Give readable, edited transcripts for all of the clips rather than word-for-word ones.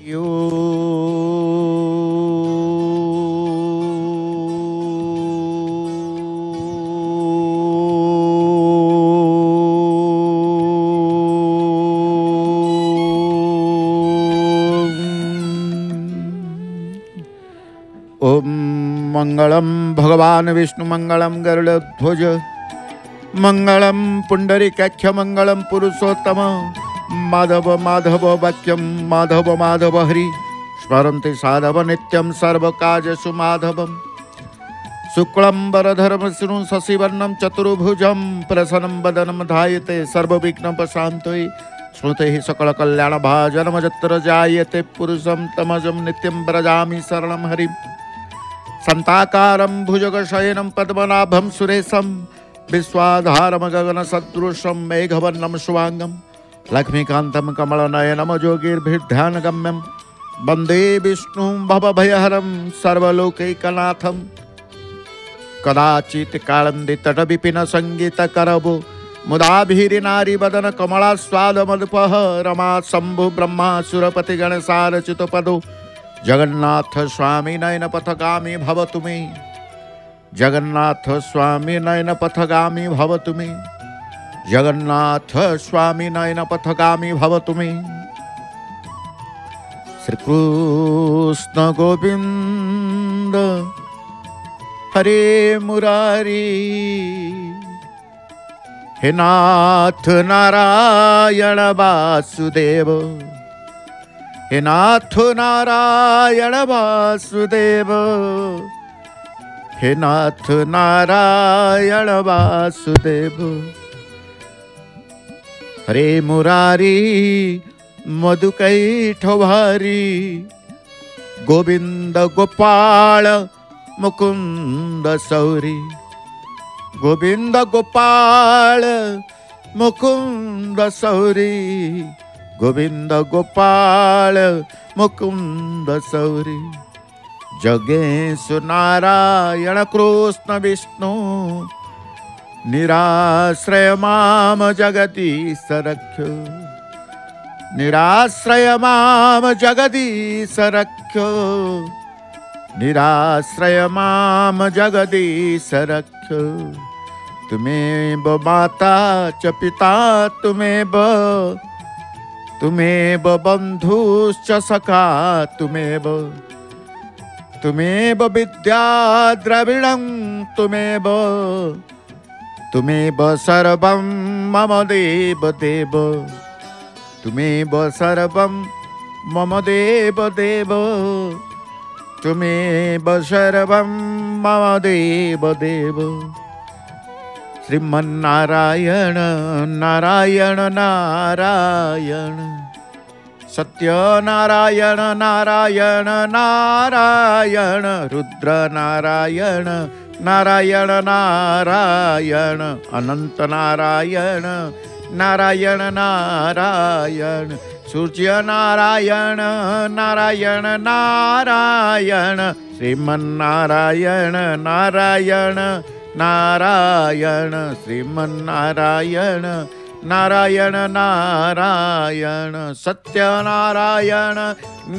यो ओम मंगलम भगवान विष्णु मंगलम गरुड़ध्वज मंगलम पुंडरीकाक्ष मंगलम पुरुषोत्तम माधव माधव वाक्यम माधव माधव हरि स्मरन्ति साधव नित्यं सर्वकार्येषु माधवम् शुक्लं वरधरं विष्णुं शशिवर्णं चतुर्भुजं प्रसन्नं वदनं ध्यायते सर्वविघ्नोपशान्तये स्मृतिः सकलकल्याणभाजनं यत्र जायते पुरुषं तमजं नित्यं व्रजामि शरणं हरिं शान्ताकारं भुजगशयनं पद्मनाभं सुरेशं विश्वाधारं गगनसदृशं मेघवर्णं शुभांगं लक्ष्मीकान्तं कमलनयनं योगिर्भिर्ध्यानगम्यं वन्दे विष्णुं भवभयहरं सर्वलोकैकनाथं कदाचित् कालन्दितटविपिनसङ्गीतकरवो मुदाभिरिनारीवदन कमलास्वादमदुपः रमा शम्भु ब्रह्मा सुरपतिगणसारचितपदो जगन्नाथ स्वामी नयनपथगामी भवतु मे जगन्नाथ स्वामी नयनपथगामी भवतु मे जगन्नाथ स्वामी नयनपथगामी भवतु मे श्री कृष्ण गोविंद हरे मुरारी हे नाथ नारायण वासुदेव हे नाथ नारायण वासुदेव हे नाथ नारायण वासुदेव हरे मुरारी मधुकैठभारी गोविंद गोपाल मुकुंद सौरी गोविंद गोपाल मुकुंद सौरी गोविंद गोपाल मुकुंद सौरी जगेश नारायण कृष्ण विष्णु निराश्रय माम जगदीश रख्यो निराश्रय माम जगदीश रख्यो निराश्रय माम जगदीश रख्यो तुमेव माता च पिता तुमेव बंधुश्च सखा तुमेव विद्या द्रविणं तुमेव सर्वं मम देव देव तुमेव सर्वं मम देव देव तुमेव सर्वं मम देव देव श्रीमन्नारायण नारायण नारायण सत्यनारायण नारायण नारायण रुद्र नारायण नारायण नारायण अनंत नारायण नारायण नारायण सूर्य नारायण नारायण नारायण श्रीमन्नारायण नारायण नारायण श्रीमन्नारायण नारायण नारायण सत्यनारायण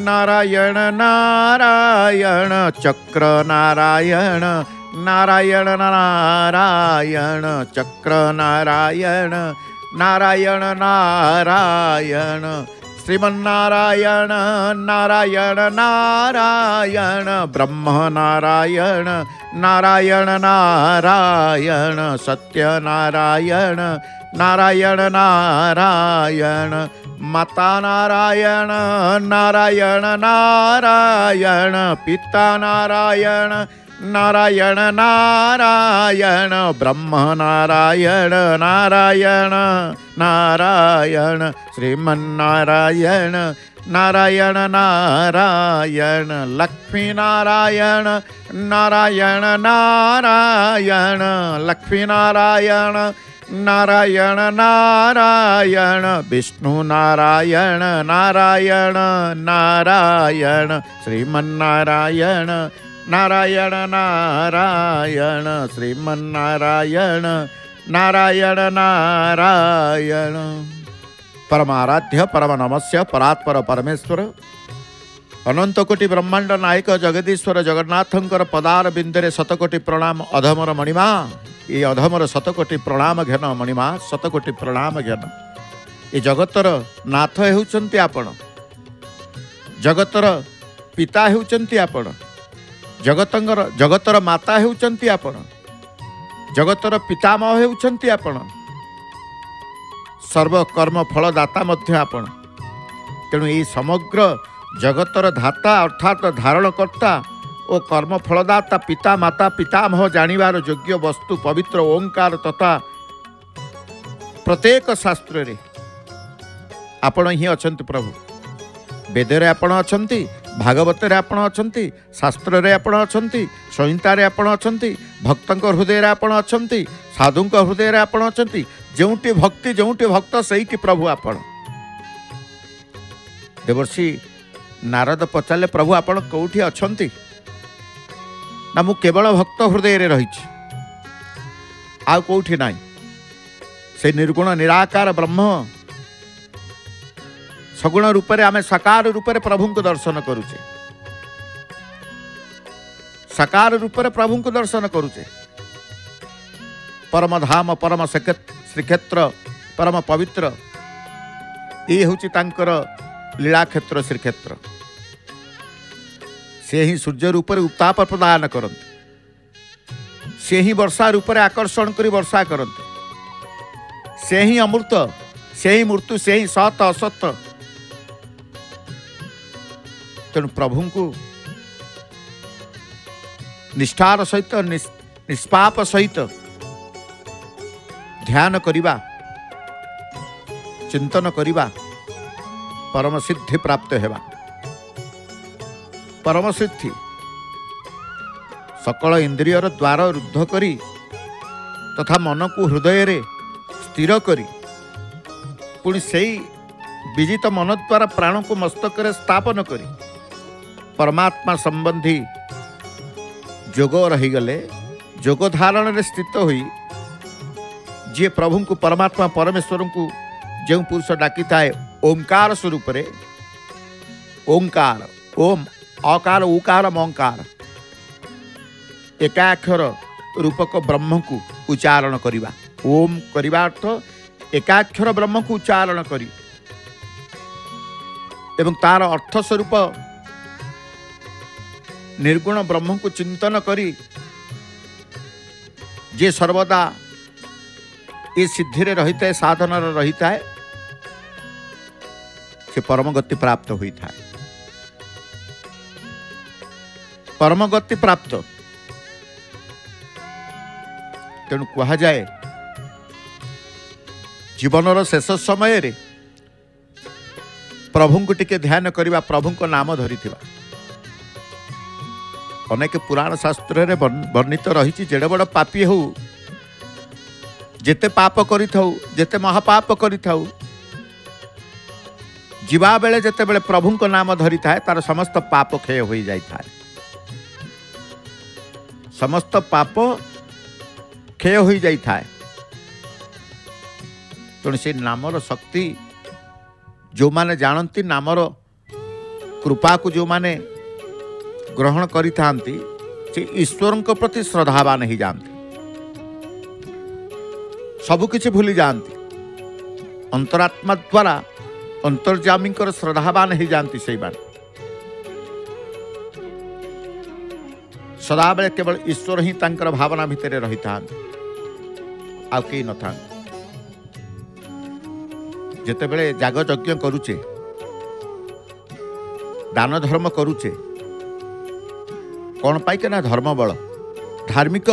नारायण नारायण चक्र नारायण नारायण नारायण चक्र नारायण नारायण नारायण श्रीमन्नारायण नारायण नारायण ब्रह्म नारायण नारायण नारायण सत्यनारायण नारायण नारायण माता नारायण नारायण नारायण पिता नारायण नारायण नारायण ब्रह्म नारायण नारायण नारायण श्रीमन्नारायण नारायण नारायण लक्ष्मी नारायण नारायण नारायण लक्ष्मी नारायण नारायण नारायण विष्णु नारायण नारायण नारायण श्रीमन्नारायण नारायण नारायण श्रीमन्नारायण नारायण नारायण परमाराध्य परम नमस्य परात्पर परमेश्वर अनंत कोटि ब्रह्मांड नायक जगदीश्वर जगन्नाथंकर पदार बिंदरे शतकोटि प्रणाम अधमर मणिमा। ये अधमर शतकोटि प्रणाम घेन मणिमा शतकोटि प्रणाम घेन। ये जगतर नाथ हेउचंती आपण, जगतर पिता हेउचंती आपण, जगतर माता हेउचंती आपण, जगतर पितामह हेउचंती आपण, सर्व कर्म फलदाता मध्य आपण। तेणु ये समग्र जगतर धाता अर्थात धारणकर्ता और कर्म फलदाता पिता माता पितामह जानिबार योग्य वस्तु पवित्र ओंकार तथा प्रत्येक शास्त्र रे आपण ही अछंती प्रभु। वेद रे आपण अछंती, भागवत रे आपण अछंती, शास्त्र रे आपण अछंती, संहिता रे आपण अछंती, भक्तंक हृदय रे आपण अछंती, साधुंक हृदय रे आपण अछंती। जोंटी भक्ति जोंटी भक्त सही कि प्रभु आपण। देवर्षि नारद पचारे प्रभु आपण कौटी अछंती ना मु केवल भक्त हृदय रे रही आ कौटी नाही। से निर्गुण निराकार ब्रह्म सगुण रूप रे आमे साकार रूप रे प्रभु को दर्शन करूचे, साकार रूप रे प्रभु को दर्शन करूचे। परम धाम परम श्रीक्षेत्र परम पवित्र ये होची तांकर लीला क्षेत्र श्रीक्षेत्र। से ही सूर्य रूप रे उत्ताप प्रदान करते, से ही वर्षा रूप रे आकर्षण करी वर्षा करते, से ही अमृत से ही मृत्यु से ही सत असत। तेणु प्रभु को निष्ठार सहित निष्पाप सहित ध्यान करिबा चिंतन करिबा परम सिद्धि प्राप्त हेबा। परम सिद्धि सकल इंद्रियर द्वार रुद्ध करी तथा मन को हृदय रे स्थिर करी पुणी सेई विजित मन द्वारा प्राण को मस्तक रे स्थापन करी परमात्मा संबंधी जोग रही गले जोग धारण रे स्थित हुई जे प्रभु को परमात्मा परमेश्वर को जो पुरुष डाकी थाए ओंकार स्वरूप रे ओंकार ओम अकार उकार मकार एकाक्षर रूपक ब्रह्म को उच्चारण करिबा। ओम करिबा अर्थ एकाक्षर ब्रह्म को उच्चारण करी एवं तार अर्थ स्वरूप निर्गुण ब्रह्म को चिंतन करी जे सर्वदा ये सिद्धि रे रही है साधन रही है से परम गति प्राप्त हुई था। परम गति प्राप्त तेणु कहा जाए जीवन शेष समय रे प्रभु को टिके ध्यान करवा प्रभु को नाम धरी थिबा। अनेक पुराण शास्त्र रे वर्णित रही जेड़े बड़ पापी हो जेते पाप करि थाउ जेते महापाप करि थाउ जीवा बेले जेते बेले प्रभु को नाम धरी थाए तार समस्त पाप क्षय हो जाई थाए, समस्त पाप क्षय हो जाई थाए। तेणु से नामर शक्ति जो माने जानती नामर कृपा को जो माने ग्रहण करि थांती से ईश्वर के प्रति श्रद्धावान ही जानती, सबु किछि भूली जानती। अंतरात्मा द्वारा अंतर्जामी श्रद्धावान ही जानती से बात सदा बेले केवल ईश्वर ही तांकर भावना भितर रही था आ कई न था। जेते बेले जाग यज्ञ करुचे दान धर्म करुचे कौन पाई के ना धर्म बल धार्मिक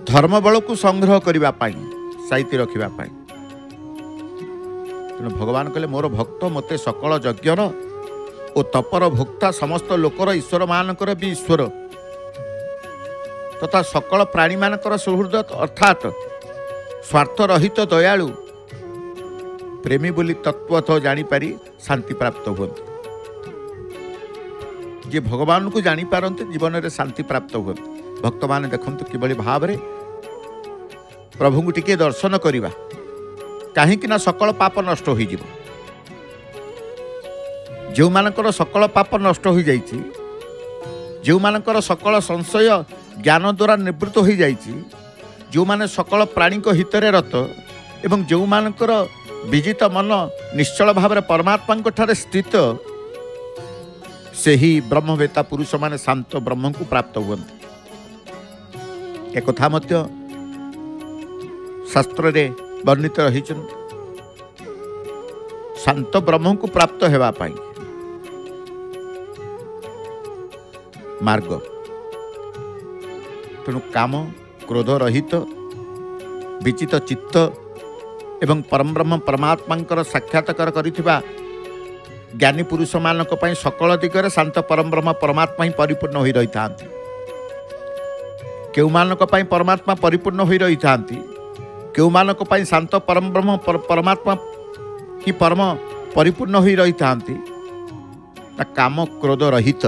धर्म बल को संग्रह करने साइती रखा। तेणु भगवान कहले मोर भक्त मते सकल यज्ञर और तपर भोक्ता समस्त लोकर ईश्वर मानकर भी ईश्वर तथा सकल प्राणी मानकर सुहृद अर्थात स्वार्थ रहित दयालु प्रेमी बोली तत्वथ जानीपारी शांति प्राप्त हुए। जे भगवान को जानीपारती जीवन में शांति प्राप्त हुए। भक्त मान देखते किभली भाव में प्रभु को टिके दर्शन करवा कहीं सकल पाप नष्ट हो ଯେଉଁମାନଙ୍କର ସକଳ ପାପ ନଷ୍ଟ ହୋଇଯାଇଛି, ଯେଉଁମାନଙ୍କର ସକଳ ସଂଶୟ ଜ୍ଞାନ ଦ୍ୱାରା ନିବୃତ୍ତ ହୋଇଯାଇଛି, ଯେଉଁମାନେ ସକଳ ପ୍ରାଣୀଙ୍କ ହିତରେ ରତ ଏବଂ ଯେଉଁମାନଙ୍କର ବିଜିତ ମନ ନିଶ୍ଚଳ ଭାବରେ ପରମାତ୍ମାଙ୍କ ଠାରେ ସ୍ଥିତ, ସେହି ବ୍ରହ୍ମବେତ୍ତା ପୁରୁଷମାନେ ଶାନ୍ତ ବ୍ରହ୍ମଙ୍କୁ ପ୍ରାପ୍ତ ହୁଅନ୍ତି। ଏକଥା ମଧ୍ୟ ଶାସ୍ତ୍ରରେ ବର୍ଣ୍ଣିତ ରହିଛନ୍ତି। ଶାନ୍ତ ବ୍ରହ୍ମଙ୍କୁ ପ୍ରାପ୍ତ ହେବା ପାଇଁ ମାର୍ଗ, ତେଣୁ କାମ କ୍ରୋଧ ରହିତ ବିଚିତ ଚିତ୍ତ ଏବଂ ପରମବ୍ରହ୍ମ ପରମାତ୍ମାଙ୍କର ସାକ୍ଷାତକାର କରିଥିବା ଜ୍ଞାନୀ ପୁରୁଷମାନଙ୍କ ପାଇଁ ସକଳ ଦିଗରେ ଶାନ୍ତ ପରମବ୍ରହ୍ମ ପରମାତ୍ମା ହିଁ ପରିପୂର୍ଣ୍ଣ ହୋଇ ରହିଥାନ୍ତି। କେଉଁମାନଙ୍କ ପାଇଁ ପରମାତ୍ମା ପରିପୂର୍ଣ୍ଣ ହୋଇ ରହିଥାନ୍ତି, କେଉଁମାନଙ୍କ ପାଇଁ ଶାନ୍ତ ପରମବ୍ରହ୍ମ ପରମାତ୍ମା ହିଁ ପରମ ପରିପୂର୍ଣ୍ଣ ହୋଇ ରହିଥାନ୍ତି, ନା କାମ କ୍ରୋଧ ରହିତ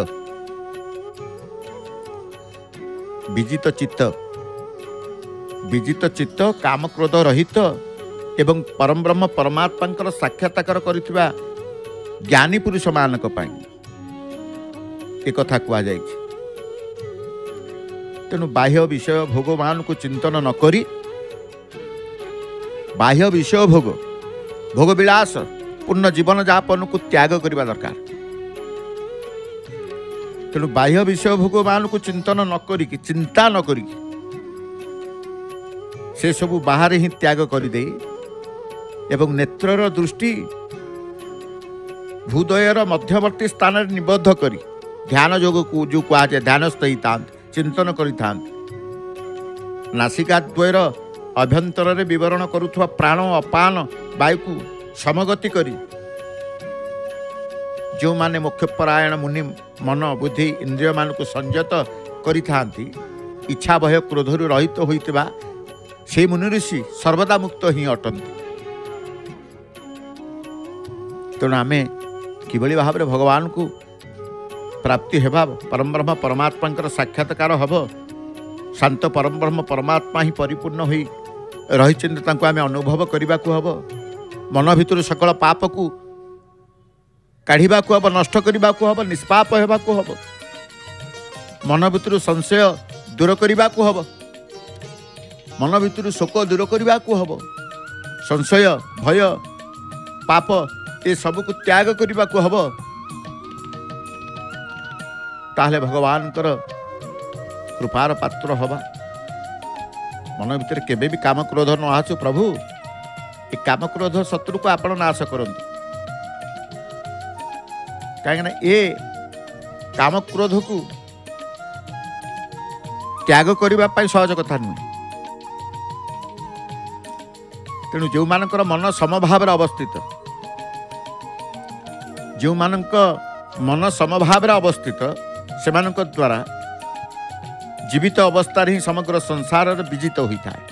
ବିଜିତ ଚିତ୍ତ କାମ କ୍ରୋଧ ରହିତ ଏବଂ ପରମବ୍ରହ୍ମ ପରମାତ୍ମାଙ୍କର ସାକ୍ଷାତକାର କରିଥିବା ଜ୍ଞାନୀ ପୁରୁଷମାନଙ୍କ ପାଇଁ ଏକଥା କୁହାଯାଇଛି। ତେଣୁ ବାହ୍ୟ ବିଷୟ ଭୋଗମାନଙ୍କୁ ଚିନ୍ତନ ନ କରି ବାହ୍ୟ ବିଷୟ ଭୋଗ ବିଳାସ ପୂର୍ଣ୍ଣ ଜୀବନଯାପନକୁ ତ୍ୟାଗ କରିବା ଦରକାର। ତେଣୁ ବାହ୍ୟ ବିଷୟ ଭୋଗମାନଙ୍କୁ ଚିନ୍ତନ ନ କରିକି, ଚିନ୍ତା ନ କରିକି ସେସବୁ ବାହାରେ ହିଁ ତ୍ୟାଗ କରିଦେଇ ଏବଂ ନେତ୍ରର ଦୃଷ୍ଟି ହୃଦୟର ମଧ୍ୟବର୍ତ୍ତୀ ସ୍ଥାନରେ ନିବଦ୍ଧ କରି ଧ୍ୟାନ ଯୋଗକୁ ଯେଉଁ କୁହାଯାଏ ଧ୍ୟାନସ୍ଥ ହେଇଥାନ୍ତି, ଚିନ୍ତନ କରିଥାନ୍ତି। ନାସିକାଦ୍ୱୟର ଅଭ୍ୟନ୍ତରରେ ବିବରଣ କରୁଥିବା ପ୍ରାଣ ଅପାନ ବାୟୁକୁ ସମଗତି କରି ଯେଉଁମାନେ ମୋକ୍ଷପରାୟଣ ମୁନି ମନ ବୁଦ୍ଧି ଇନ୍ଦ୍ରିୟମାନଙ୍କୁ ସଂଯତ କରିଥାନ୍ତି, ଇଚ୍ଛା ଭୟ କ୍ରୋଧରୁ ରହିତ ହୋଇଥିବା ସେହି ମୁନି ଋଷି ସର୍ବଦା ମୁକ୍ତ ହିଁ ଅଟନ୍ତି। ତେଣୁ ଆମେ କିଭଳି ଭାବରେ ଭଗବାନଙ୍କୁ ପ୍ରାପ୍ତି ହେବା, ପରମବ୍ରହ୍ମ ପରମାତ୍ମାଙ୍କର ସାକ୍ଷାତକାର ହେବ, ଶାନ୍ତ ପରମବ୍ରହ୍ମ ପରମାତ୍ମା ହିଁ ପରିପୂର୍ଣ୍ଣ ହୋଇ ରହିଛନ୍ତି, ତାଙ୍କୁ ଆମେ ଅନୁଭବ କରିବାକୁ ହେବ। ମନ ଭିତରୁ ସକଳ ପାପକୁ କାଢ଼ିବାକୁ ହେବ, ନଷ୍ଟ କରିବାକୁ ହେବ, ନିଷ୍ପାପ ହେବାକୁ ହେବ। ମନ ଭିତରୁ ସଂଶୟ ଦୂର କରିବାକୁ ହେବ, ମନ ଭିତରୁ ଶୋକ ଦୂର କରିବାକୁ ହେବ, ସଂଶୟ ଭୟ ପାପ ଏସବୁକୁ ତ୍ୟାଗ କରିବାକୁ ହେବ। ତାହେଲେ ଭଗବାନଙ୍କର କୃପାର ପାତ୍ର ହେବା। ମନ ଭିତରେ କେବେ ବି କାମ କ୍ରୋଧ ନ ଆସୁ, ପ୍ରଭୁ ଏ କାମ କ୍ରୋଧ ଶତ୍ରୁକୁ ଆପଣ ନାଶ କରନ୍ତୁ। କାହିଁକିନା ଏ କାମ କ୍ରୋଧକୁ ତ୍ୟାଗ କରିବା ପାଇଁ ସହଜ କଥା ନୁହେଁ। ତେଣୁ ଯେଉଁମାନଙ୍କର ମନ ସମଭାବରେ ଅବସ୍ଥିତ, ଯେଉଁମାନଙ୍କ ମନ ସମଭାବରେ ଅବସ୍ଥିତ, ସେମାନଙ୍କ ଦ୍ୱାରା ଜୀବିତ ଅବସ୍ଥାରେ ହିଁ ସମଗ୍ର ସଂସାରରେ ବିଜିତ ହୋଇଥାଏ।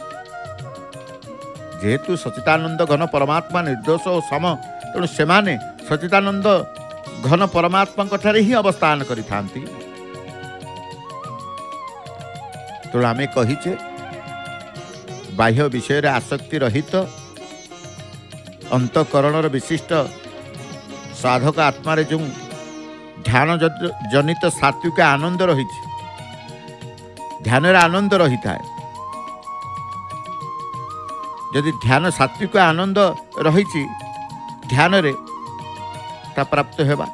ଯେହେତୁ ସଚିଦାନନ୍ଦ ଘନ ପରମାତ୍ମା ନିର୍ଦ୍ଦୋଷ ଓ ସମ, ତେଣୁ ସେମାନେ ସଚିଦାନନ୍ଦ ଘନ ପରମାତ୍ମାଙ୍କ ଠାରେ ହିଁ ଅବସ୍ଥାନ କରିଥାନ୍ତି। ତେଣୁ ଆମେ କହିଛେ ବାହ୍ୟ ବିଷୟରେ ଆସକ୍ତି ରହିତ ଅନ୍ତଃକରଣର ବିଶିଷ୍ଟ ସାଧକ ଆତ୍ମାରେ ଯେଉଁ ଧ୍ୟାନ ଜନିତ ସାତ୍ଵିକ ଆନନ୍ଦ ରହିଛି, ଧ୍ୟାନରେ ଆନନ୍ଦ ରହିଥାଏ। ଯଦି ଧ୍ୟାନ ସାତ୍ଵିକ ଆନନ୍ଦ ରହିଛି ଧ୍ୟାନରେ, ତା ପ୍ରାପ୍ତ ହେବା।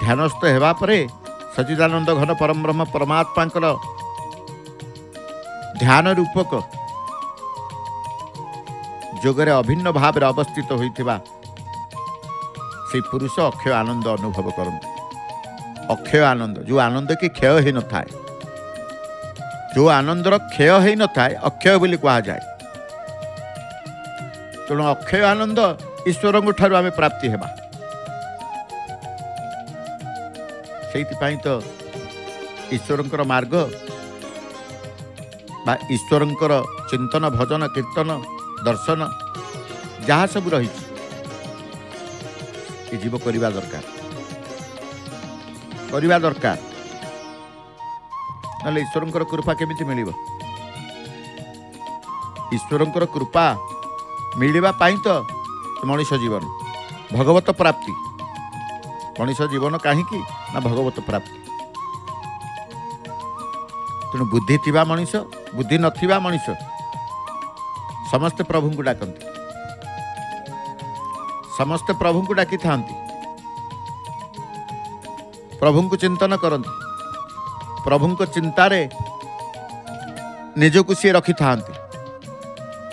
ଧ୍ୟାନସ୍ଥ ହେବା ପରେ ସଚିଦାନନ୍ଦ ଘନ ପରମବ୍ରହ୍ମ ପରମାତ୍ମାଙ୍କର ଧ୍ୟାନ ରୂପକ ଯୋଗରେ ଅଭିନ୍ନ ଭାବରେ ଅବସ୍ଥିତ ହୋଇଥିବା ସେହି ପୁରୁଷ ଅକ୍ଷୟ ଆନନ୍ଦ ଅନୁଭବ କରନ୍ତି। ଅକ୍ଷୟ ଆନନ୍ଦ, ଯେଉଁ ଆନନ୍ଦ କି କ୍ଷୟ ହୋଇନଥାଏ, ଯେଉଁ ଆନନ୍ଦର କ୍ଷୟ ହୋଇନଥାଏ ଅକ୍ଷୟ ବୋଲି କୁହାଯାଏ। ତେଣୁ ଅକ୍ଷୟ ଆନନ୍ଦ ଈଶ୍ୱରଙ୍କ ଠାରୁ ଆମେ ପ୍ରାପ୍ତି ହେବା। ସେଇଥିପାଇଁ ତ ଈଶ୍ୱରଙ୍କର ମାର୍ଗ ବା ଈଶ୍ୱରଙ୍କର ଚିନ୍ତନ ଭଜନ କୀର୍ତ୍ତନ ଦର୍ଶନ ଯାହା ସବୁ ରହିଛି ଏ ଜୀବ କରିବା ଦରକାର, ନହେଲେ ଈଶ୍ୱରଙ୍କର କୃପା କେମିତି ମିଳିବ? ଈଶ୍ୱରଙ୍କର କୃପା ମିଳିବା ପାଇଁ ତ ମଣିଷ ଜୀବନ, भगवत प्राप्ति मनीष जीवन कहीं ना भगवत प्राप्ति तेणु बुद्धि थिबा मनीष बुद्धि नथिबा मनीष समस्ते प्रभु को डाकती समस्ते प्रभु को डाकी था प्रभु को चिंतन करती प्रभु को चिंतारे निजको सी रखी था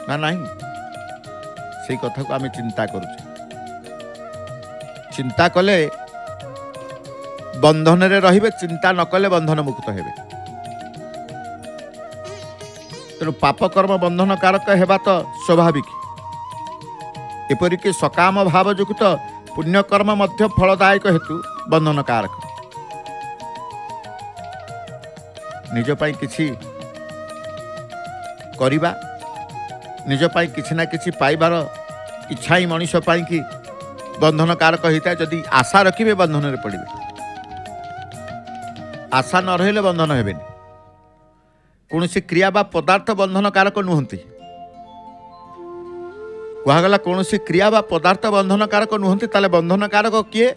ना नहीं से कथा को आम चिंता करुचे चिंता कले बंधन रे रहिबे चिंता न कले बंधन मुक्त हेबे तेणु पाप कर्म बंधन कारक हेबा तो स्वाभाविक एपरिक सकाम भाव युक्त पुण्य कर्म मध्य फलदायक हेतु बंधन कारक निज पाई किछि करिबा निज पाई किछि ना किछि पाइबार इच्छा ही मनुष्य पाई कि बंधन कारक होता है जदि आशा रखिबे बंधन रे पड़िबे आशा न रहिले बंधन हेबेनि कौन सी क्रिया बा पदार्थ बंधन कारक नुहंती कहगला कौन सी क्रिया बा पदार्थ बंधन कारक नुहंती ताले बंधन कारक किए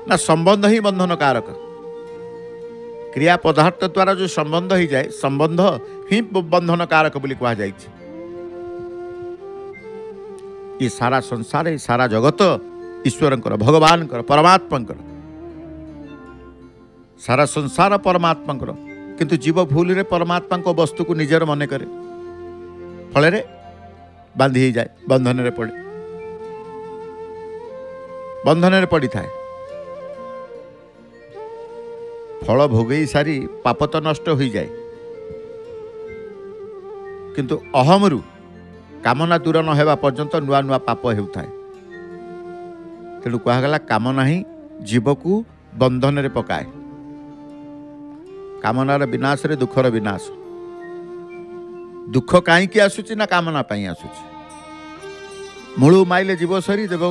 ना संबंध ही बंधन कारक क्रिया पदार्थ द्वारा जो संबंध ही जाए संबंध ही बंधन कारक बोली कहा जाइछि ये सारा संसार ये सारा जगत ईश्वरंकर भगवानकर परमात्मांकर सारा संसार परमात्मांकर किंतु जीव भूल रे परमात्मा को वस्तु को निजर मन करे फल रे बांधी ही जाए बंधन रे पड़े बंधन रे पड़ी थाए फल भोगई सारी पाप तो नष्ट हो जाए किंतु अहमरु कामना दूर न हेबा पर्यंत नुआ नुआ पाप हेउथाए तेणु कहगला कामना ही जीव को बंधन रे पकाए कामनार विनाश रे दुखर विनाश दुख कहीं आसुची ना कामना पाई आसुची मूलू माइले जीव सरी देव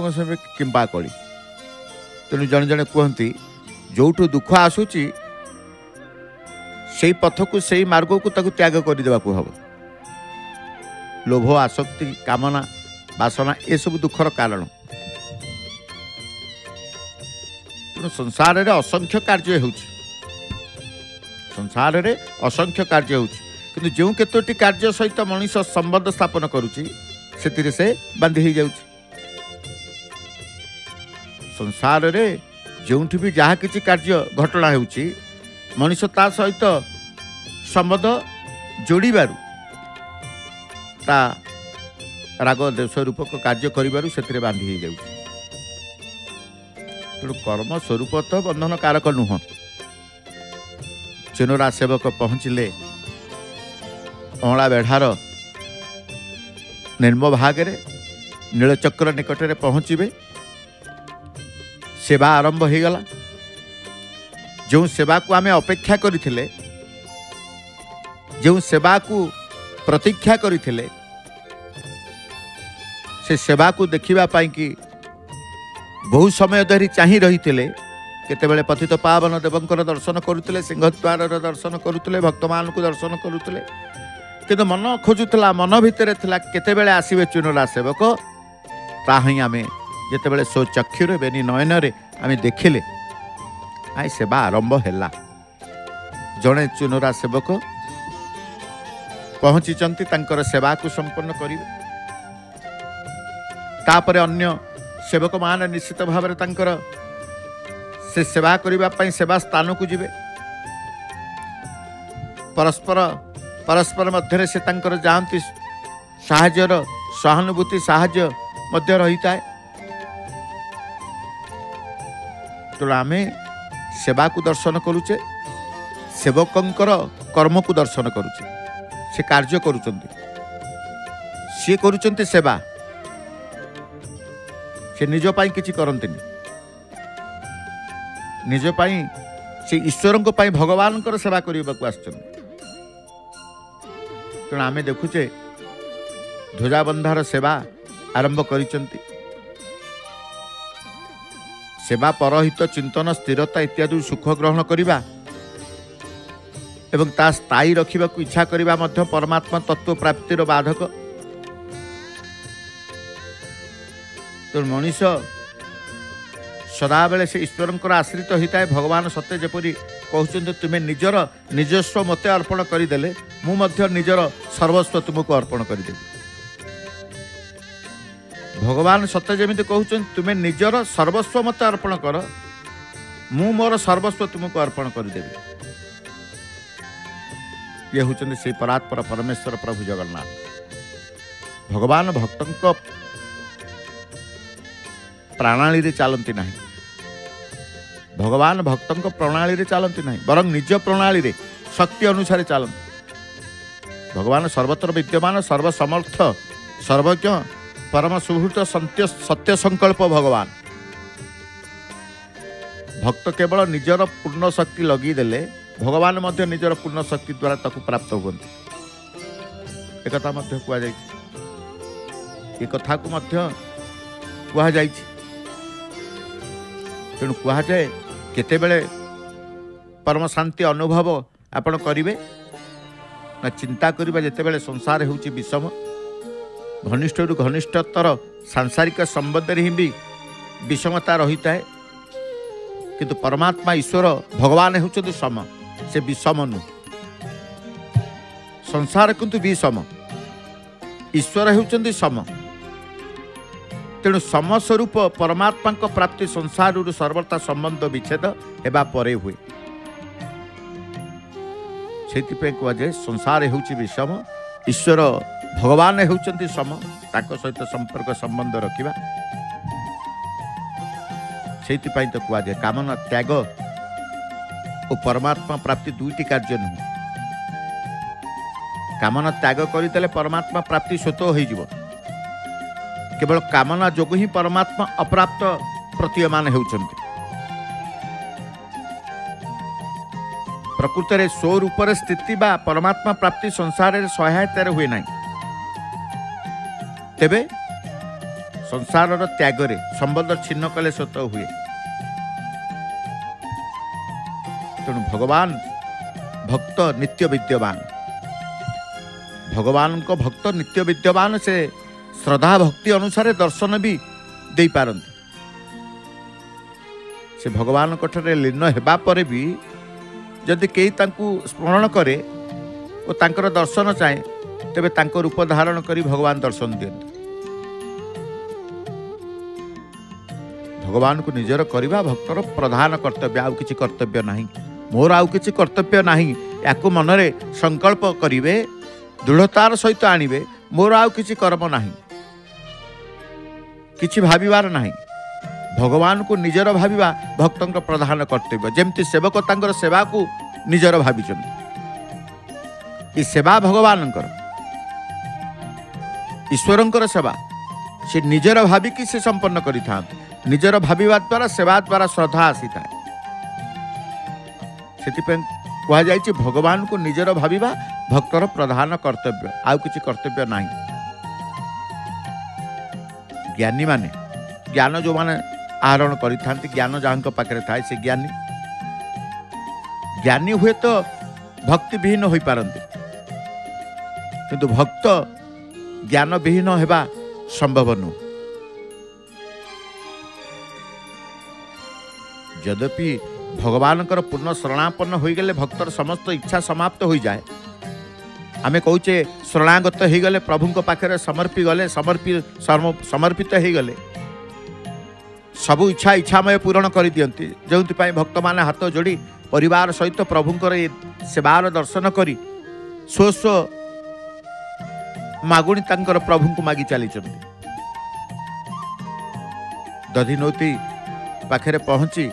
किंपा कली तेणु जड़े जड़े कहती जोठू दुख आसुची से पथ को से मार्ग को ताकू त्याग करदेवा हम लोभ आसक्ति कामना बासना ये सब दुखर कारण तेणु संसार रे असंख्य कार्य हो संसार रे असंख्य कार्य होउछि किंतु जो केतोटी कार्य सहित मनुष्य संबंध स्थापन करुछि सेतिरे से बांधी ही जाउछि संसार रे जोंठी भी जहाँ किछि कार्य घटना होउछि मनुष्य ता सहित संबंध जोड़ीबारु ता राग देश रूपक कार्य करिबारु सेतिरे बांधी ही जाउछि तेणु कर्म स्वरूप तो बंधन कारक नुह चुनरा सेवक पहुँचले अँला बेढ़ार निर्म भागे नीलचक्र निकट में पहुँचे सेवा आरंभ हो गला जो सेवा को आमे अपेक्षा करथिले जो सेवा को प्रतीक्षा करथिले से सेवा को देखिबा पाई कि बहु समय धरी चाही रहिथिले केतेबेले पतित पावन देवंकर दर्शन करुले सिंहद्वार दर्शन करुले भक्त मान को दर्शन करुले किंतु मन खोजुला मन भितर थिला केतेबेले आसीबे चुनरा सेवक ताही आमे जेतेबेले सो चक्षुर बेनी नयन रे आमे देखिले आई सेवा आरंभ हैला जड़े चुनरा सेवक पहुँची तांकर सेवा को संपन्न करिवे तापरे अन्य सेवक मान निश्चित भाव में तांकर से सेवा करने सेवा स्थान को जीवे परस्पर परस्पर मध्य से तांकर जाती साहाय्यर सहानुभूति साहाय्य मध्य रही है तो आम सेवा को दर्शन करुचे सेवकंकर कर्म को दर्शन करुचे से कार्य करुचंती सी करुचंती सेवा से निज पाई किछि करंतिनी निज पाई से ईश्वर भगवान सेवा करने को आसचन तेणु आम देखुचे ध्वजाबंधार सेवा आरंभ करिसंती सेवा परहित चिंतन स्थिरता इत्यादि सुख ग्रहण करिबा एवं ता स्थायी रखिबा को इच्छा करिबा मध्य परमात्मा तत्व प्राप्तिर बाधक तो मनीष सदाबले से ईश्वर आश्रित होता है। भगवान सत्य जपरी कहते तुम्हें निजर निजस्व मते अर्पण करदे मुझे निजर सर्वस्व तुमको अर्पण करदेवी। भगवान सत्य जमी कहते तुम्हें निजर सर्वस्व मते अर्पण कर मु मोर सर्वस्व तुमको अर्पण करदेवी। ये हूँ से परात्पर परमेश्वर प्रभु जगन्नाथ। भगवान भक्तों प्रणाली रे चलती नहीं। भगवान भक्तों प्रणाली रे चलती नहीं बरं निज प्रणाली रे शक्ति अनुसार चलती। भगवान सर्वत्र विद्यमान सर्वसमर्थ सर्वज्ञ परम सुहृत सत्य संकल्प भगवान। भक्त केवल निजर पूर्ण शक्ति लगीदेले भगवान मध्य निजर पूर्ण शक्ति द्वारा ताकू प्राप्त होती। एक कथा मध्य कुआ जाय एक कथा को मध्य कुआ जाय तेणु कुआ जाए केतेबेले परम शांति अनुभव आपण करिवे ना चिंता करिबा जेतेबेले संसार होउची विषम घनिष्ठ रु घनिष्ठतर सांसारिक संबंध रे भी विषमता रहिता है। किंतु परमात्मा ईश्वर भगवान होउचନ୍ତି सम से विषम नु संसार किंतु विषम ईश्वर होउचନ୍ତି सम। तेणु समस्वरूप परमात्मा को प्राप्ति संसार सर्वथा संबंध विच्छेद हेबा परे हुए। से कहुए संसार होउची विषम ईश्वर भगवान होउचନ୍ତି सम ताको सहित संपर्क संबंध रखिबा। से तो कहुए कामना त्याग और परमात्मा प्राप्ति दुईटी कार्य नुह। कामना त्याग करदेले परमात्मा प्राप्ति स्वतः हो केवल कामना जोग ही परमात्मा अप्राप्त प्रतीयमान होउचନ୍ତି। प्रकृत में स्वरूप स्थिति बा परमात्मा प्राप्ति संसार में सहायतार हुए ना। तेबे संसार त्याग रे संबंध छिन्न कले स्वतः हुए। तेणु भगवान भक्त नित्य विद्यमान। भगवान को भक्त नित्य विद्यमान से श्रद्धा भक्ति अनुसार दर्शन भी दे पारंती। से भगवान कठरे लीन हेबा परे भी जदि केही तांकु स्मरण करे और तांकर दर्शन चाहे तेबे तांको रूप धारण करी भगवान दर्शन दियंती। भगवान को निजर करवा भक्तर प्रधान कर्तव्य आउ किछि कर्तव्य नहीं। मोर आउ किछि कर्तव्य नहीं याकु मनरे संकल्प करिवे दृढ़तार सहित आनिबे। मोर आउ किछि कर्म नहीं किछि भाविबार नहीं। भगवान को निजर भाविबा भक्तों का प्रधान कर्तव्य। जेमती सेवक तांकर सेवा को निजर भाविचंती ई सेवा भगवानंकर ईश्वरंकर सेवा से निजर भाविकी से संपन्न करिथा। निजर भाविबा द्वारा सेवा द्वारा श्रद्धा आसी था। सेतिपे कहा जायछि भगवान को निजर भाविबा भक्तर प्रधान कर्तव्य आउ किछि कर्तव्य नहीं। ज्ञानी माने ज्ञान जो माने आहरण करिथांती ज्ञान जहां पाखे थाए से ज्ञानी ज्ञानी हुए तो भक्ति विहीन हो पारंती किंतु भक्त ज्ञान विहीन हेबा संभव नु। यद्यपि भगवान पूर्ण शरणापन्न हो गले भक्तर समस्त इच्छा समाप्त हो जाए। आमे कहूचे शरणागत हो गले प्रभु पाखे समर्पी गले समर्पित हो गले सबु इच्छा इच्छामय पूरण कर दियंती। जो भक्त माने हाथ जोड़ी परिवार सहित प्रभुंकर सेवार दर्शन करी स्व स्व मागुणी तांकर प्रभु को मागी चली। दधिनौती पाखे पहुंची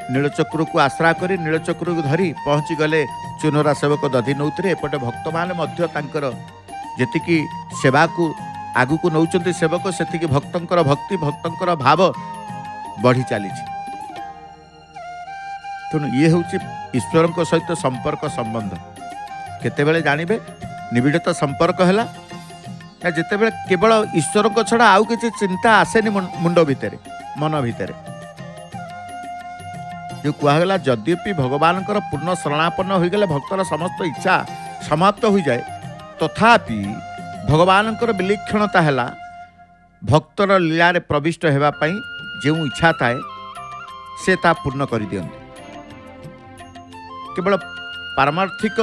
नीलचक्र को आश्रा करी नीलचक्र को धरी पहुंची गले चुनरा सेवक दधिनौती। एपटे भक्त माने मध्य तांकर जेतिकी सेवा को आगु को नौचंती सेवक सेतिकी भक्तंकर भक्ति भक्तंकर भाव बढ़ी चली। तेणु ये हूँ ईश्वर सहित संपर्क संबंध। केतेबेले जानिबे निबिड़ता संपर्क है जितेबेले केवल ईश्वर छड़ा आउ किसी चिंता आसेनि मुंड भितर मन भितर। जो कहगला यद्यपि भगवान पूर्ण शरणापन्न हो गले भक्तर समस्त इच्छा समाप्त हो जाए तथापि भगवान विलक्षणता है भक्तर लीला प्रविष्ट होगापाई जो इच्छा थाए से ता पूर्ण कर दियंती। केवल पारमार्थिक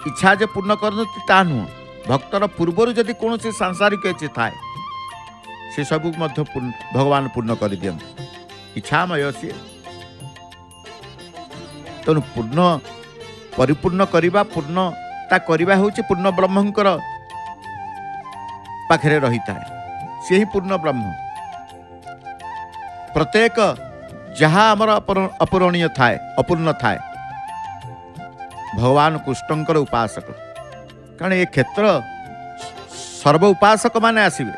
इच्छा जे पूर्ण करती ता नुह, भक्तर पूर्वर जदि कौन से सांसारिक इच्छा थाए से सब भगवान पूर्ण कर दियंती। इच्छामय सी तेणु पूर्ण परिपूर्ण करवा पूर्णता करवा हूँ पूर्ण ब्रह्मंकर पाखरे रही था से ही पूर्ण ब्रह्म। प्रत्येक जहाँ आमर अपूरणीय थाए अपूर्ण थाए भगवान कृष्णंकर उपासक, कारण ये क्षेत्र सर्व उपासक माने आसवे।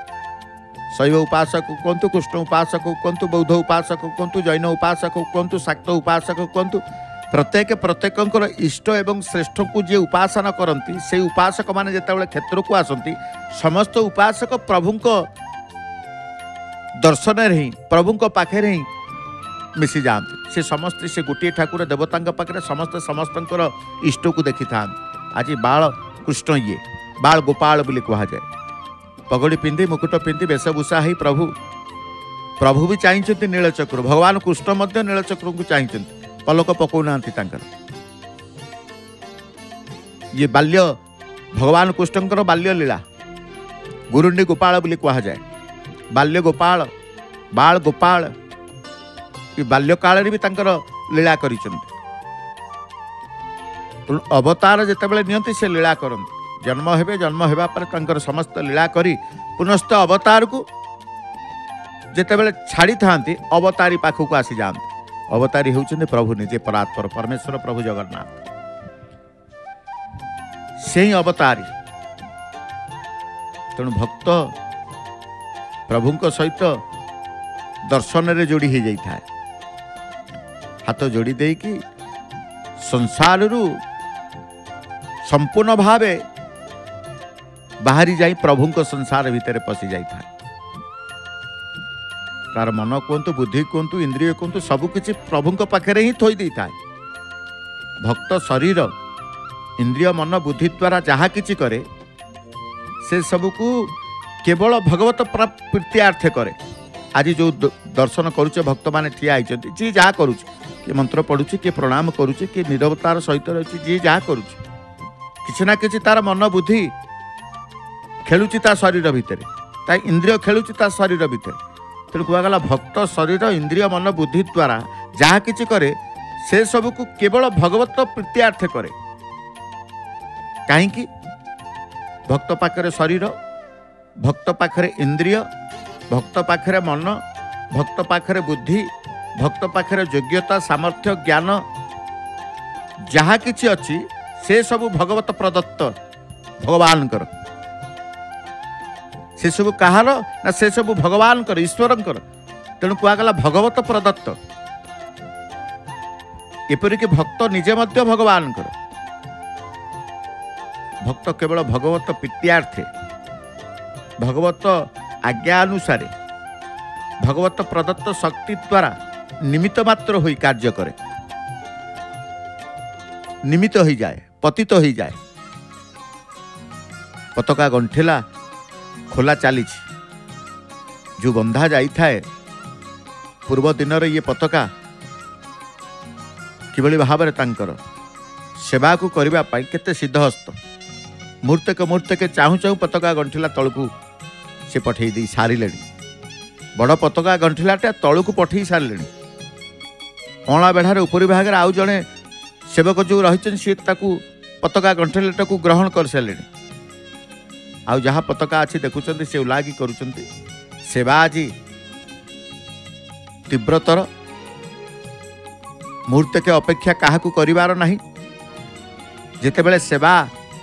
शैव उपासक कहतु, कृष्ण उपासक कहतु, बौद्ध उपासक कहतु, जैन उपासक कहतु, शाक्त उपासक कहतु, प्रत्येक इष्ट एवं श्रेष्ठ को जी उपासना करती से उपासक माने जिते क्षेत्र को आसती समस्त उपासक प्रभु दर्शन ही प्रभु पाखे ही मिसी जाती। से समस्त से गोटे ठाकुर देवता पाखे समस्त समस्त इष्ट को देखी था। आज बाल कृष्ण ये बाल गोपाल बोली कह जाए, पगड़ी पिंधि मुकुट पिंधि वेशभूषा ही प्रभु भी चाहिए नीलचक्र, भगवान कृष्ण नीलचक्र को चाहिए, पलक पकौना। ये बाल्य भगवान कृष्णकर बाल्य लीला गुरुंडी गोपाल बोली कह जाए। बाल्य गोपाल बाल गोपाल ये बाल्य काल भी लीला कर अवतार जितेबाला नियंती से लीला करते। जन्म हेबे जन्म हेबा पर समस्त लीला करी पुनस्त अवतार को जितेबाला छाड़ी था अवतारी पाखक आसी जाते। अवतारी होउछन्ते प्रभु निजे परात्पर परमेश्वर प्रभु जगन्नाथ से ही अवतारी। तेणु भक्त प्रभु सहित दर्शन रे जोड़ी हो जाए, हाथ जोड़ी दे कि संसार रु संपूर्ण भावे बाहरी जाई प्रभु संसार भितर पशि जाई था। तार मन कहतु, बुद्धि कहतु, इंद्रिय कहतु, सबकि प्रभु पाखे ही थोई था। भक्त शरीर इंद्रिय मन बुद्धि द्वारा जहाँ किछि करे से सबको केवल भगवत प्रीत्यार्थे करे। आज जो दर्शन करुचे भक्त माने ठिया होइछन्ति, जी जहाँ करुचे, किए मंत्र पढ़ुचे, किए प्रणाम करुचे, किए निरवतार सहित रही, जी जहाँ करुचे किछि ना किछि तार मन बुद्धि खेलुची ता शरीर भितर, ता इंद्रिय खेलुची ता शरीर भितर। तेणु कहगला भक्त शरीर इंद्रिय मन बुद्धि द्वारा जहाँ किछि करे से सबको केवल भगवत प्रीत्यार्थे करे। कहीं भक्त पाखरे शरीर, भक्त पाखरे इंद्रिय, भक्त पाखरे मन, भक्त पाखरे बुद्धि, भक्त पाखरे योग्यता सामर्थ्य ज्ञान जहाँ किछि अछि से सब भगवत प्रदत्त भगवान कर। से सब कहार ना से सब भगवान कर ईश्वर कर। तेणु कहगला भगवत प्रदत्त। एपरिक भक्त निजे मध्य भगवान कर। भक्त केवल भगवत प्रीत्यार्थे भगवत आज्ञा अनुसारे भगवत प्रदत्त शक्ति द्वारा निमित्त मात्र होई कार्य करे, निमित्त हो जाए, पतित हो जाए। पताका गंठिला खोला चली जो बंधा जाई थाए पूर्व दिन ये पताका किभली भाव में सेवा को करबा पाई केते सिद्धहस्त मुहूर्तके चाहू चाहू पताका गंठिला तलकू से पठे दी सारे। बड़ पताका गंठिलाटा तलकू पठे सारे। अणा बेढ़ार उपरी भाग आउ जड़े सेवक जो रही सी पताका गंठिलाटा को ग्रहण कर सारे। आउ जहाँ पताका अच्छी देखुं से उलागी करुँच सेवा आज तीव्रतर मुहूर्त के अपेक्षा क्या कर ना। जिते बड़े सेवा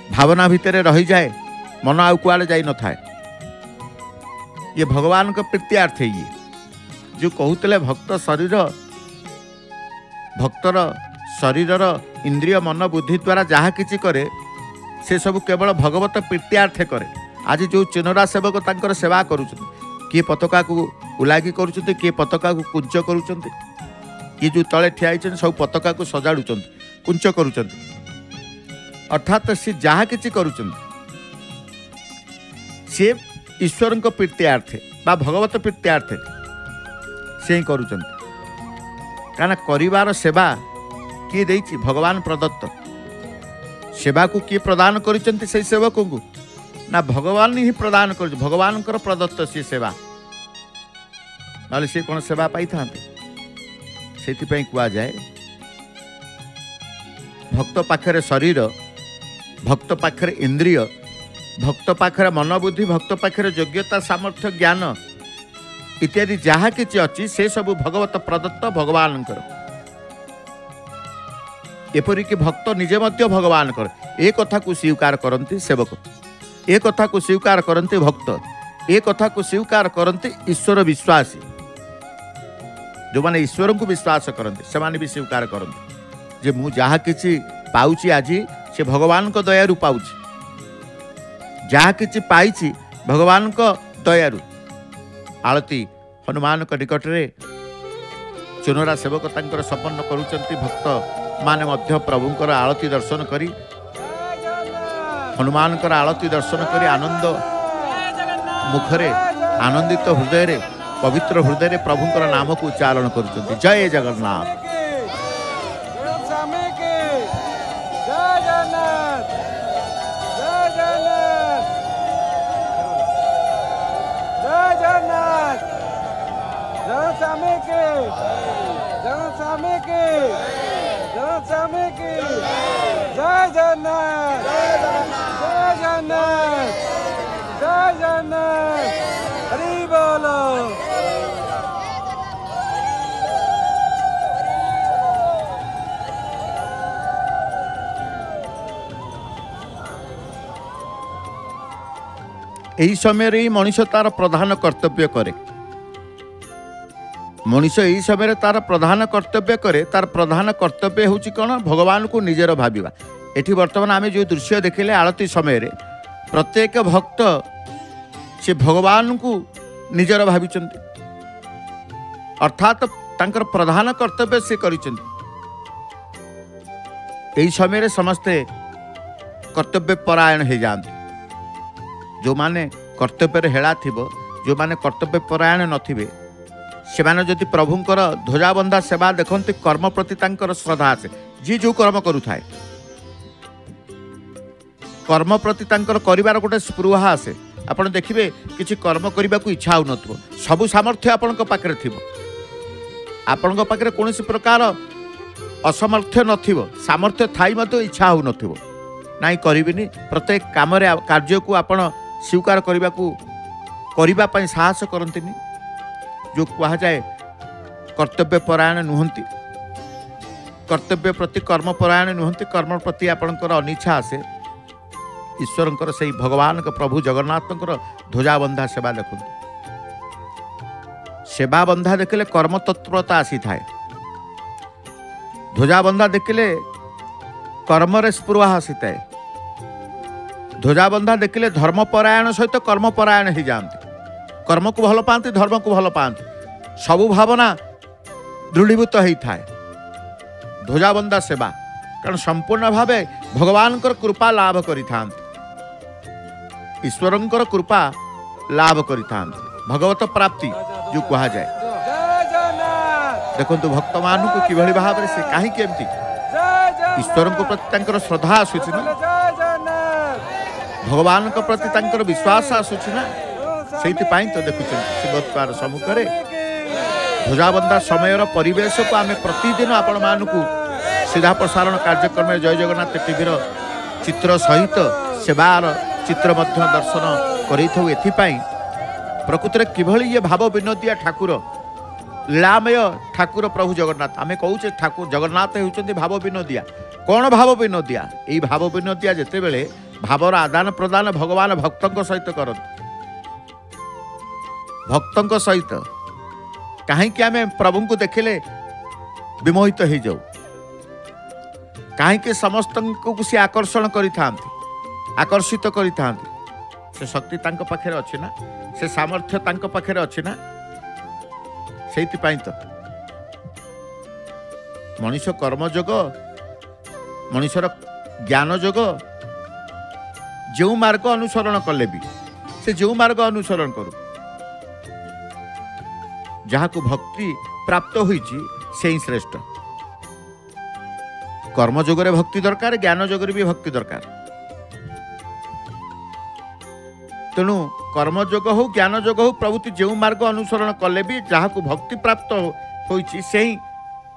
भावना भितर रही जाए मन आउ कुआड़े जाई न थाए। ये भगवान को प्रीत्यार्थ ये जो कहते भक्त शरीर भक्तर शरीरर इंद्रिय मन बुद्धि द्वारा जहाँ किछि करे से सब केवल भगवत प्रीत्यार्थे करे। आज जो चिनरा सेवक तांकर सेवा करुछन, किए पताका को उलागी करुछन, किए पताका को कुंच करुछन, किए जो तले ठिया होइछन सब पताका को सजाड़ुछन कुंच करुछन। अर्थात से जहाँ किछि करुछन से ईश्वर प्रीत्यार्थे बा भगवत प्रीत्यार्थे से ही करुचंती काना करिवार सेवा किए देइछि भगवान प्रदत्त सेवा को किए प्रदान करिचंती से सेवक को ना भगवान ही प्रदान कर भगवान प्रदत्त सी सेवा ना सी कौन सेवा पाई था से कह जाए भक्त पाखरे शरीर भक्त पाखरे इंद्रिय भक्त पाखरे मन बुद्धि भक्त पाखरे योग्यता सामर्थ्य ज्ञान इत्यादि जहाँ किसी अच्छी से सब भगवत प्रदत्त भगवान एपरिक भक्त निजे मध्य भगवान ए कथा को स्वीकार करती सेवक ए कथा को स्वीकार करते भक्त ए कथा को स्वीकार करते ईश्वर विश्वासी जो माने ईश्वर को विश्वास करते से माने भी स्वीकार करते जे मु जहाँ किसी पाउची आज से भगवान को दयारु पाउची जहाँ किसी पाई भगवान को दयारु आलती हनुमान को निकट रे चुनरा सेवक तांकर संपन्न करुचंती भक्त माने मध्य प्रभुंकर आलती दर्शन करी हनुमान आलती दर्शन करी आनंद मुखरे आनंदित हृदय रे पवित्र हृदय रे प्रभुंकर नाम को उच्चारण करुचंती जय जगन्नाथ यही समय मनुष्य तार प्रधान कर्तव्य करे मनुष्य यही समय तार प्रधान कर्तव्य करे तार प्रधान कर्तव्य होची कौन भगवान को निजर भाविबा एठी वर्तमान आमे जो दृश्य देखिले आरती समय रे प्रत्येक भक्त से भगवान को निजर भाविचंती अर्थात तांकर प्रधान कर्तव्य से करिचंती यही समय रे समस्ते कर्तव्य परायण हो जाते जो माने कर्तव्य हेला थिबो जो माने कर्तव्य परायण नथिबे से माने जदि प्रभुंकर ध्वजाबंधा सेवा देखते कर्म प्रति तांकर श्रद्धा आसे जी जो कर्म करुथाए कर्म प्रति तांकर करिवार गोटे स्पृहा आसे आपण देखिबे किछि कर्म करबा को इच्छा हो नथबो सबु सामर्थ्य आपनक पाखरे थिबो आपनक पाखरे कोनोसी प्रकार असमर्थ्य नथिबो सामर्थ्य थाई मते इच्छा हो नथिबो नाई करिबिनी प्रत्येक काम रे कार्य को आपण स्वीकार करने साहस करंतिनी जो कहा जाए कर्तव्य परायण नुहंती कर्तव्य प्रति कर्म परायण नुहंती कर्म प्रति आपणकर अनिच्छा आसे ईश्वरंकर से भगवान के प्रभु जगन्नाथंकर ध्वजाबंधा सेवा देखते सेवा बंधा देखिले कर्म तत्परता आसी थाए ध्वजाबंधा देखिले कर्म स्पृहा आसी थाए ध्वजाबंधा देखिले धर्मपरायण सहित कर्मपरायण हो जाती कर्म को भल पाती धर्म को भल पाती सबु भावना दृढ़ीभूत होता है ध्वजाबंधा सेवा कारण संपूर्ण भावे भगवान कृपा लाभ करिथां ईश्वरंकर कृपा लाभ करिथां भगवत प्राप्ति जो कहा जाए देखो भक्त मान को किभली भाव से कहीं केमती ईश्वर को प्रति श्रद्धा आसूची ना भगवान को प्रति तांकर विश्वास आसूची ना से तो देखुं सिंहद्वार सम्मुख ध्वजाबंधा समय परिवेश को आम प्रतिदिन आपण मानक सीधा प्रसारण कार्यक्रम जय जगन्नाथ टीवीर चित्र सहित सेवार चित्र दर्शन करेथु एथिपाई प्रकृति किभली ये भाव विनोदिया ठाकुर लीलामय ठाकुर प्रभु जगन्नाथ आमे कहूचे ठाकुर जगन्नाथ होउचंती भाव विनोदिया कौन भाव विनोदिया यही भाव विनोदिया जेते बेले भावर आदान प्रदान भगवान भक्तों सहित करते भक्तों सहित कहीं आम प्रभु को देखिले विमोहित हो जाऊ कहीं समस्त को सी आकर्षण आकर्षित से शक्ति तांको पाखे अच्छी ना से सामर्थ्य तांको पाखे अच्छी ना से तो मनुष्य कर्मयोग मनुष्यर ज्ञान जोग जो मार्ग अनुसरण कले भी से जो मार्ग अनुसरण करू जहाँ को भक्ति प्राप्त होइछि से ही श्रेष्ठ। कर्मयोगरे भक्ति दरकार, ज्ञान योगरे भी भक्ति दरकार। तेणु कर्मयोग हो ज्ञान योग हो प्रभुति जो मार्ग अनुसरण कले भी जहाँ को भक्ति प्राप्त होइछि से ही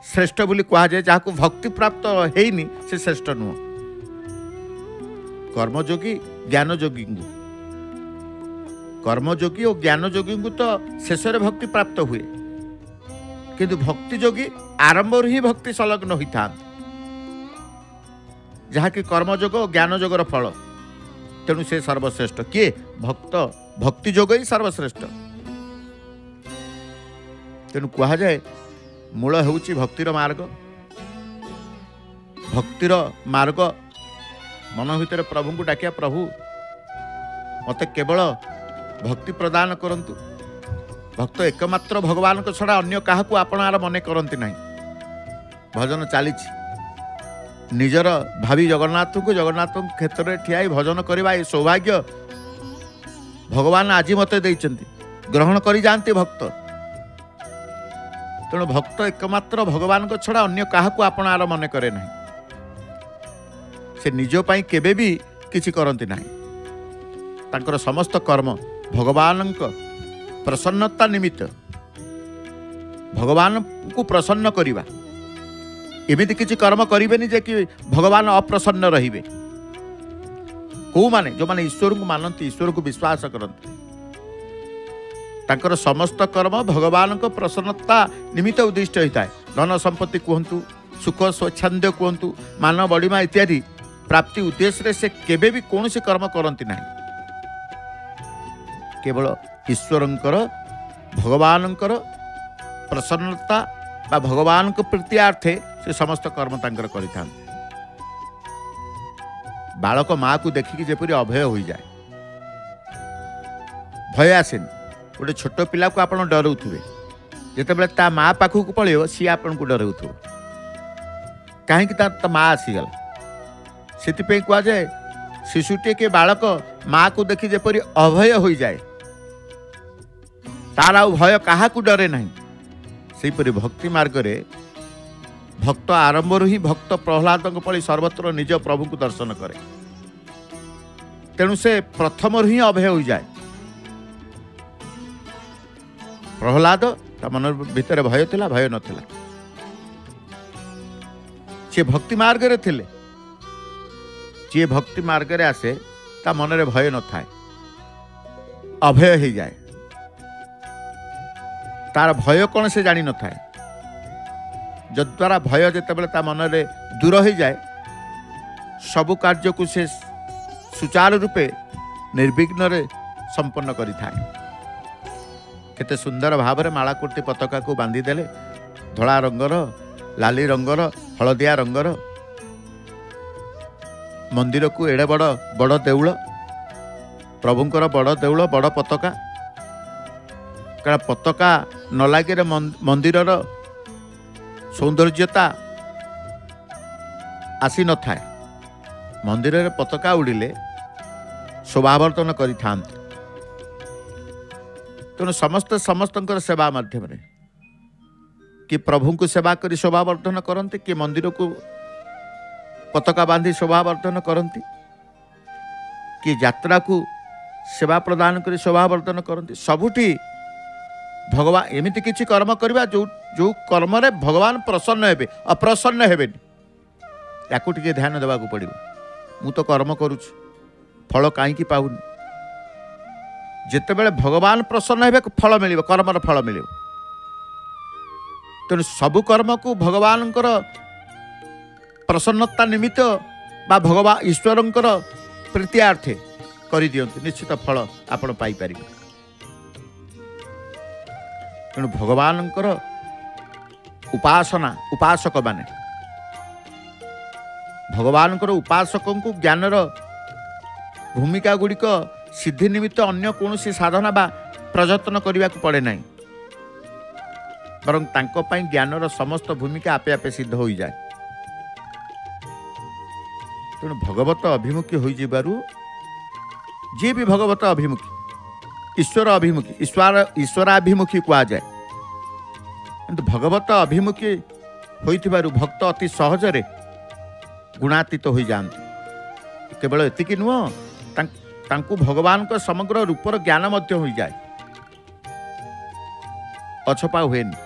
श्रेष्ठ बोली कहा जाए। जहाँ को भक्ति प्राप्त हैनी से श्रेष्ठ नुह। कर्मयोगी ज्ञान योगी, कर्मयोगी और ज्ञान योगी को तो शेष भक्ति प्राप्त हुए, किंतु भक्ति योगी आरंभ ही भक्ति संलग्न होता, जहाँकि कर्मयोग और ज्ञान योगर फल। तेणु से सर्वश्रेष्ठ किए भक्त, भक्ति योग ही सर्वश्रेष्ठ। तेणु कहा जाए मूल होउछि भक्तिर मार्ग। भक्तिर मार्ग मन भितर प्रभु को डाकिया, प्रभु मते केवल भक्ति प्रदान करंतु। भक्त एकमात्र भगवान को छड़ा अन्य काहा को आपण आर मने करंती नहीं। भजन चली निजर भावी जगन्नाथ को जगन्नाथ क्षेत्र में ठिया भजन करवा ये सौभाग्य भगवान आज मते देइचंती, ग्रहण करी जानते भक्त। तेणु भक्त एकमात्र भगवान को छड़ा अन्य काहा को आपण आर मने करे नहीं। से निज पाई केबे भी किछि करंती नहीं। तांकर समस्त कर्म भगवान प्रसन्नता निमित्त, भगवान को प्रसन्न करिबा। एमिति किछि कर्म करिबेनी जे कि भगवान अप्रसन्न रहिबे। को माने जो माने ईश्वर को मानती, ईश्वर को विश्वास करती, तांकर समस्त कर्म भगवान को प्रसन्नता निमित्त उद्दिष्ट होता है। धन संपत्ति कहतु, सुख स्वच्छंद कहतु, मान बड़िमा इत्यादि प्राप्ति उद्देश्य से केबे भी कौन से कर्म करती नहीं। केवल ईश्वरंकर भगवानंकर प्रसन्नता बा भगवान को प्रीत्यार्थे से समस्त कर्म तांकर करिथान। बालक माँ को देखिकी जेपरि अभय हो जाए, भय आसेन। गोटे छोट पिला को आपण डराउथिबे, जेतेबेले ता माँ पाखक पळेओ सी आपण को डराउथो, काहे कि ता माँ आसीगला। सेति कहा जाए शिशुटे के बालक माँ को देखी जेपरि अभय हो जाए, तार आ भय काहा को डरे नहीं। सेपरि भक्ति मार्ग रे भक्त आरंभ ही भक्त प्रहलाद पड़ी सर्वत्र निज प्रभु को दर्शन करे। तेणु से प्रथम ही अभय हो जाए। प्रहलाद ता मन भीतर भय थिला, भय नथिला। से भक्ति मार्ग रे थिले, जे भक्ति मार्ग रे आसे ता मन रे भय न थाए, अभय हो जाए। तार भय कौन से जानी न थाए। जद्वारा भय जेतेबेले ता मन रे दूर हो जाए, सबु कार्य को से सुचारू रूपे निर्विघ्न रे संपन्न करि थाए। केते सुंदर भाव में माला कुर्ती पताका को बांधी देले, धला रंगर, लाली रंगर, हलदिया रंगर मंदिर को एड़े बड़ बड़ देउल, प्रभुंकर बड़ देउल, बड़ पताका। कारण पताका न लगे मंदिर सौंदर्यता आसी न थाए। मंदिर रे पताका उड़िले शोभावर्धन करि थांते। तेणु समस्त समस्तंकर सेवा माध्यम रे कि प्रभु को सेवा करी शोभावर्धन करते, कि मंदिर को पताका बांधी शोभावर्धन करती, कि यात्रा को सेवा प्रदान करी शोभावर्धन करती। सबुठी भगवान एमिति किछि कर्म करबा जो जो कर्म रे भगवान प्रसन्न हेबे, अप्रसन्न हेबेनी। याकू टिके ध्यान देबाकू पड़िबो। मु तो कर्म करूछि, फल काईकि पाउनी। जेतेबेले भगवान प्रसन्न हेबे फल मिलिबो, कर्मर फल मिलिबो। तेणु सबु कर्म को भगवानंकर प्रसन्नता निमित्त बा भगवान ईश्वरंकर प्रीत्यार्थे करि दियंतु, निश्चित फल आपण पाई परिबे। तेणु भगवानंकर उपासना, उपासक माने भगवानंकर उपासकों को ज्ञानर भूमिका गुड़िक सिद्धि निमित्त अन्य कौन साधना बा प्रयत्न करने को पड़े नहीं, बरं तांको पाई ज्ञानर समस्त भूमिका आपे आपे सिद्ध हो जाए। तेणु भगवत अभिमुखी हो जिबारु जी भी भगवत अभिमुखी, ईश्वर अभिमुखी, ईश्वराभिमुखी कहा जाए। କିନ୍ତୁ ଭଗବତ ଅଭିମୁଖୀ ହୋଇଥିବାରୁ ଭକ୍ତ ଅତି ସହଜରେ ଗୁଣାତୀତ ହୋଇଯାଆନ୍ତି। କେବଳ ଏତିକି ନୁହଁ, ତାଙ୍କୁ ଭଗବାନଙ୍କ ସମଗ୍ର ରୂପର ଜ୍ଞାନ ମଧ୍ୟ ହୋଇଯାଏ, ଅଛପା ହୁଏନି।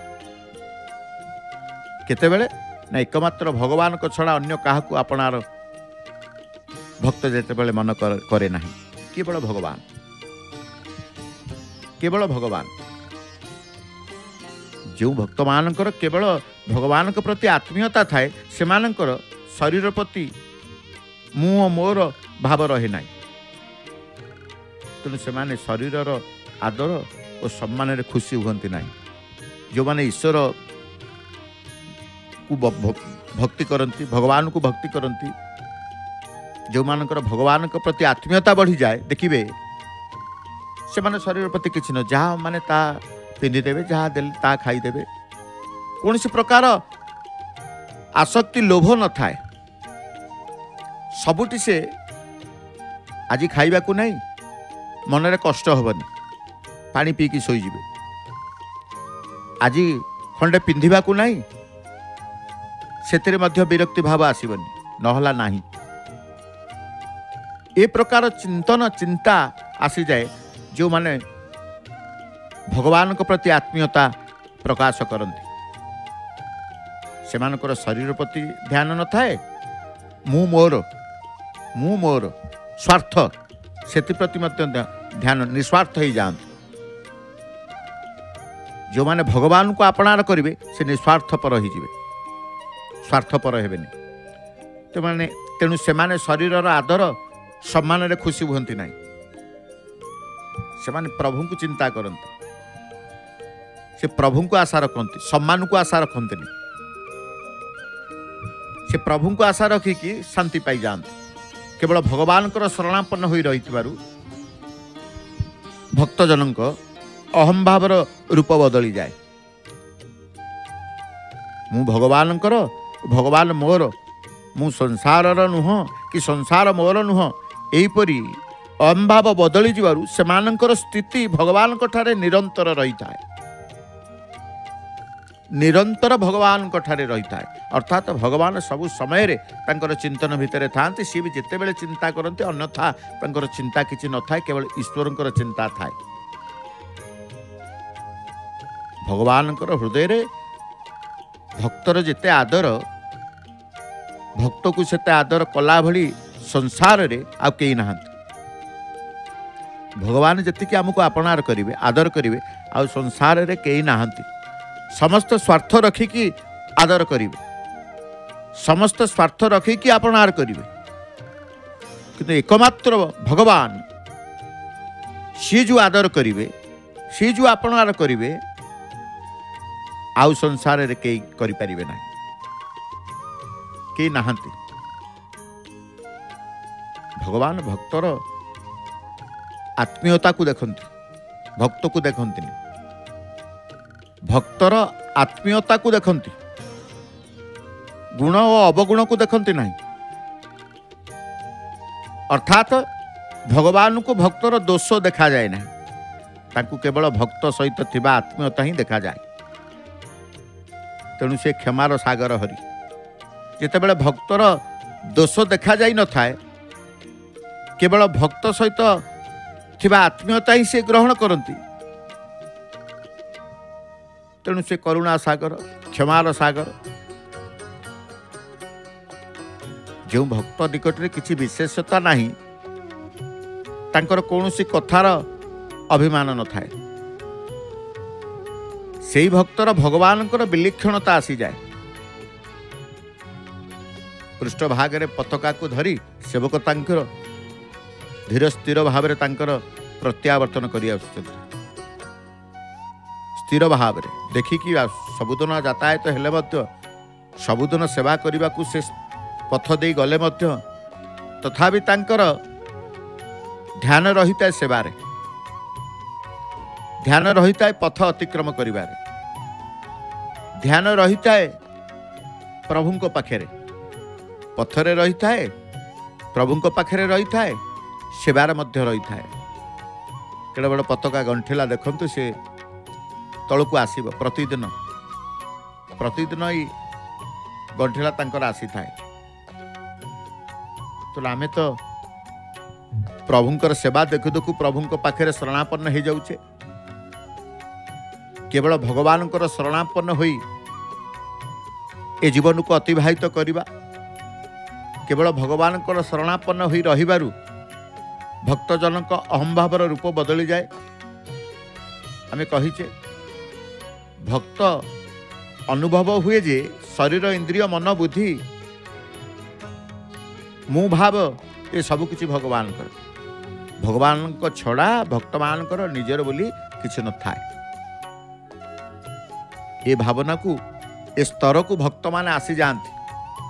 କେତେବେଳେ ନା ଏକମାତ୍ର ଭଗବାନଙ୍କ ଛଡ଼ା ଅନ୍ୟ କାହାକୁ ଆପଣାର ଭକ୍ତ ଯେତେବେଳେ ମନ କରେ ନାହିଁ, କେବଳ ଭଗବାନ, କେବଳ ଭଗବାନ। ଯେଉଁ ଭକ୍ତମାନଙ୍କର କେବଳ ଭଗବାନଙ୍କ ପ୍ରତି ଆତ୍ମୀୟତା ଥାଏ, ସେମାନଙ୍କର ଶରୀର ପ୍ରତି ମୁଁ ଓ ମୋର ଭାବ ରହେ ନାହିଁ। ତେଣୁ ସେମାନେ ଶରୀରର ଆଦର ଓ ସମ୍ମାନରେ ଖୁସି ହୁଅନ୍ତି ନାହିଁ। ଯେଉଁମାନେ ଈଶ୍ୱରକୁ ଭକ୍ତି କରନ୍ତି, ଭଗବାନଙ୍କୁ ଭକ୍ତି କରନ୍ତି, ଯେଉଁମାନଙ୍କର ଭଗବାନଙ୍କ ପ୍ରତି ଆତ୍ମୀୟତା ବଢ଼ିଯାଏ, ଦେଖିବେ ସେମାନେ ଶରୀର ପ୍ରତି କିଛି ନୁହଁ, ଯାହା ମାନେ ତାହା ପିନ୍ଧିଦେବେ, ଯାହା ଦେଲେ ତାହା ଖାଇଦେବେ। କୌଣସି ପ୍ରକାର ଆସକ୍ତି, ଲୋଭ ନଥାଏ। ସବୁଠି ସେ ଆଜି ଖାଇବାକୁ ନାହିଁ, ମନରେ କଷ୍ଟ ହେବନି, ପାଣି ପିଇକି ଶୋଇଯିବେ। ଆଜି ଖଣ୍ଡେ ପିନ୍ଧିବାକୁ ନାହିଁ, ସେଥିରେ ମଧ୍ୟ ବିରକ୍ତି ଭାବ ଆସିବନି, ନହେଲା ନାହିଁ। ଏ ପ୍ରକାର ଚିନ୍ତା ଆସିଯାଏ ଯେଉଁମାନେ ଭଗବାନଙ୍କ ପ୍ରତି ଆତ୍ମୀୟତା ପ୍ରକାଶ କରନ୍ତି। ସେମାନଙ୍କର ଶରୀର ପ୍ରତି ଧ୍ୟାନ ନଥାଏ, ମୁଁ ମୋର ସ୍ୱାର୍ଥ, ସେଥିପ୍ରତି ମଧ୍ୟ ଧ୍ୟାନ, ନିଃସ୍ୱାର୍ଥ ହେଇଯାଆନ୍ତି। ଯେଉଁମାନେ ଭଗବାନଙ୍କୁ ଆପଣାର କରିବେ ସେ ନିଃସ୍ୱାର୍ଥପର ହେଇଯିବେ, ସ୍ୱାର୍ଥପର ହେବେନି। ତେଣୁ ସେମାନେ ଶରୀରର ଆଦର ସମ୍ମାନରେ ଖୁସି ହୁଅନ୍ତି ନାହିଁ। ସେମାନେ ପ୍ରଭୁଙ୍କୁ ଚିନ୍ତା କରନ୍ତି, ସେ ପ୍ରଭୁଙ୍କୁ ଆଶା ରଖନ୍ତି, ସମ୍ମାନକୁ ଆଶା ରଖନ୍ତିନି। ସେ ପ୍ରଭୁଙ୍କୁ ଆଶା ରଖିକି ଶାନ୍ତି ପାଇଯାଆନ୍ତି। କେବଳ ଭଗବାନଙ୍କର ଶରଣାପନ୍ନ ହୋଇ ରହିଥିବାରୁ ଭକ୍ତଜନଙ୍କ ଅହଂଭାବର ରୂପ ବଦଳିଯାଏ। ମୁଁ ଭଗବାନଙ୍କର, ଭଗବାନ ମୋର, ମୁଁ ସଂସାରର ନୁହଁ କି ସଂସାର ମୋର ନୁହଁ, ଏହିପରି ଅହଂଭାବ ବଦଳିଯିବାରୁ ସେମାନଙ୍କର ସ୍ଥିତି ଭଗବାନଙ୍କ ଠାରେ ନିରନ୍ତର ରହିଥାଏ, ନିରନ୍ତର ଭଗବାନଙ୍କ ଠାରେ ରହିଥାଏ। ଅର୍ଥାତ୍ ଭଗବାନ ସବୁ ସମୟରେ ତାଙ୍କର ଚିନ୍ତନ ଭିତରେ ଥାଆନ୍ତି। ସିଏ ବି ଯେତେବେଳେ ଚିନ୍ତା କରନ୍ତି, ଅନ୍ୟଥା ତାଙ୍କର ଚିନ୍ତା କିଛି ନଥାଏ, କେବଳ ଈଶ୍ୱରଙ୍କର ଚିନ୍ତା ଥାଏ। ଭଗବାନଙ୍କର ହୃଦୟରେ ଭକ୍ତର ଯେତେ ଆଦର, ଭକ୍ତକୁ ସେତେ ଆଦର କଲା ଭଳି ସଂସାରରେ ଆଉ କେହି ନାହାନ୍ତି। ଭଗବାନ ଯେତିକି ଆମକୁ ଆପଣାର କରିବେ, ଆଦର କରିବେ, ଆଉ ସଂସାରରେ କେହି ନାହାନ୍ତି। ସମସ୍ତ ସ୍ୱାର୍ଥ ରଖିକି ଆଦର କରିବେ, ସମସ୍ତ ସ୍ୱାର୍ଥ ରଖିକି ଆପଣାର କରିବେ, କିନ୍ତୁ ଏକମାତ୍ର ଭଗବାନ, ସିଏ ଯେଉଁ ଆଦର କରିବେ, ସିଏ ଯେଉଁ ଆପଣାର କରିବେ, ଆଉ ସଂସାରରେ କେହି କରିପାରିବେ ନାହିଁ, କେହି ନାହାନ୍ତି। ଭଗବାନ ଭକ୍ତର ଆତ୍ମୀୟତାକୁ ଦେଖନ୍ତି, ଭକ୍ତକୁ ଦେଖନ୍ତିନି। ଭକ୍ତର ଆତ୍ମୀୟତାକୁ ଦେଖନ୍ତି, ଗୁଣ ଓ ଅବଗୁଣକୁ ଦେଖନ୍ତି ନାହିଁ। ଅର୍ଥାତ୍ ଭଗବାନଙ୍କୁ ଭକ୍ତର ଦୋଷ ଦେଖାଯାଏ ନାହିଁ, ତାଙ୍କୁ କେବଳ ଭକ୍ତ ସହିତ ଥିବା ଆତ୍ମୀୟତା ହିଁ ଦେଖାଯାଏ। ତେଣୁ ସେ କ୍ଷମାର ସାଗର ହରି। ଯେତେବେଳେ ଭକ୍ତର ଦୋଷ ଦେଖାଯାଇନଥାଏ, କେବଳ ଭକ୍ତ ସହିତ ଥିବା ଆତ୍ମୀୟତା ହିଁ ସେ ଗ୍ରହଣ କରନ୍ତି। ତେଣୁ ସେ କରୁଣା ସାଗର, କ୍ଷମାର ସାଗର। ଯେଉଁ ଭକ୍ତ ନିକଟରେ କିଛି ବିଶେଷତା ନାହିଁ, ତାଙ୍କର କୌଣସି କଥାର ଅଭିମାନ ନଥାଏ, ସେହି ଭକ୍ତର ଭଗବାନଙ୍କର ବିଲକ୍ଷଣତା ଆସିଯାଏ। ପୃଷ୍ଠଭାଗରେ ପତାକାକୁ ଧରି ସେବକ ତାଙ୍କର ଧୀର ସ୍ଥିର ଭାବରେ ତାଙ୍କର ପ୍ରତ୍ୟାବର୍ତ୍ତନ କରି ଆସୁଛନ୍ତି। ସ୍ଥିର ଭାବରେ ଦେଖିକି ସବୁଦିନ ଯାତାୟାତ ହେଲେ ମଧ୍ୟ, ସବୁଦିନ ସେବା କରିବାକୁ ସେ ପଥ ଦେଇ ଗଲେ ମଧ୍ୟ, ତଥାପି ତାଙ୍କର ଧ୍ୟାନ ରହିଥାଏ ସେବାରେ, ଧ୍ୟାନ ରହିଥାଏ ପଥ ଅତିକ୍ରମ କରିବାରେ, ଧ୍ୟାନ ରହିଥାଏ ପ୍ରଭୁଙ୍କ ପାଖରେ, ପଥରେ ରହିଥାଏ, ପ୍ରଭୁଙ୍କ ପାଖରେ ରହିଥାଏ, ସେବାରେ ମଧ୍ୟ ରହିଥାଏ। କେଡ଼େ ବଡ଼ ପତାକା ଗଣ୍ଠିଲା ଦେଖନ୍ତୁ, ସେ ତଳକୁ ଆସିବ ପ୍ରତିଦିନ, प्रतिदिन ही गंठिला तांकर आसी थाए। तो आमे तो प्रभुंकर सेवा देखु देखु प्रभुंक पाखे शरणापन्न हो जाऊे। केवल भगवानकर शरणापन्न होई ए जीवन को अतिबाहित करवा, केवल भगवानकर शरणापन्न होई रहिबारु भक्तजनक अहंभावर रूप बदली जाए। आमे कहिचे भक्त अनुभव हुए जे शरीर इंद्रिय मन बुद्धि मु भाव ये सब किछि भगवान कर, भगवान को छड़ा भक्त मानकर निजर बोली किछि न थाए। ये भावना को ए स्तर को भक्त माने आसी जाती।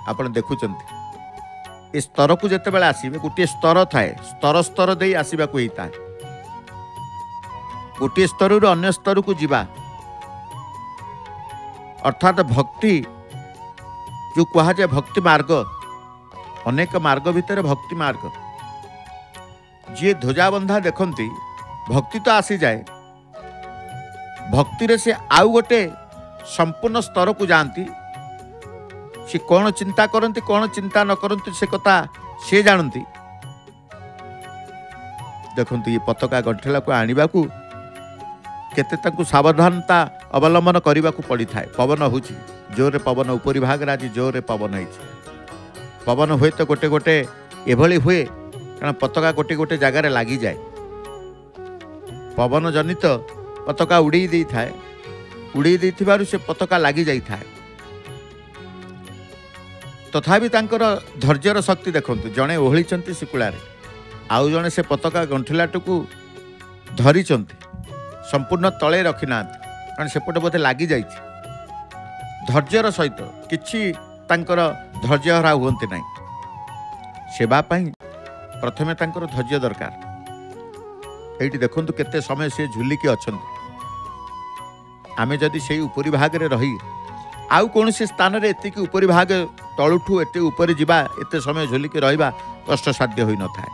आपण देखुचंती ए स्तर को जेते बेले आसीबे गोटे स्तर थाए, स्तर स्तर दे आसीबा को होता है। गोटे स्तर रु अन्य स्तर को जीवा अर्थात भक्ति जो कहा जाए भक्ति मार्ग, अनेक मार्ग भितर भक्ति मार्ग। जी ध्वजा बंधा देखती भक्ति तो आसी जाए, भक्ति रे से आउ गोटे संपूर्ण स्तर को जानती। सी कौन चिंता करती कौन चिंता न करती से कथा सी जानती। देखते ये पताका गंठिला को आनिबा को केते तांकु सावधानता अवलंबन करने को पड़ी थाए। पवन होची जोरे पवन उपरी भाग आज जोरे पवन होइछि। पवन हुए तो गोटे गोटे एभली हुए कारण पताका गोटे गोटे जगार लगी जाए। पवन जनित पताका उड़े दी थाए, उड़े दी थिबारु से पताका लगी जाई थाए। तथापि तांकर धैर्यर शक्ति देखंतु, जणे ओहलिचंती शिकुलारे आउ जणे से पताका गंठिलाटू धरिचंती, संपूर्ण तले रखी ना कारण सेपटे बोधे लगी जाइए। धैर्यर सहित किछि तांकर धैर्य हरा हुअंती नहीं। सेवा पाई प्रथमे तांकर धैर्य दरकार। एठी देखंतु केते समय से झुलिकी अछंती। आमे जदि सेई उपरी भाग रे रही आउ कौन से स्थान रे एतिकी उपरी भाग तलुठू एते ऊपर जिबा एते समय झुलिकी रहिबा कष्टसाध्य होई न थाए।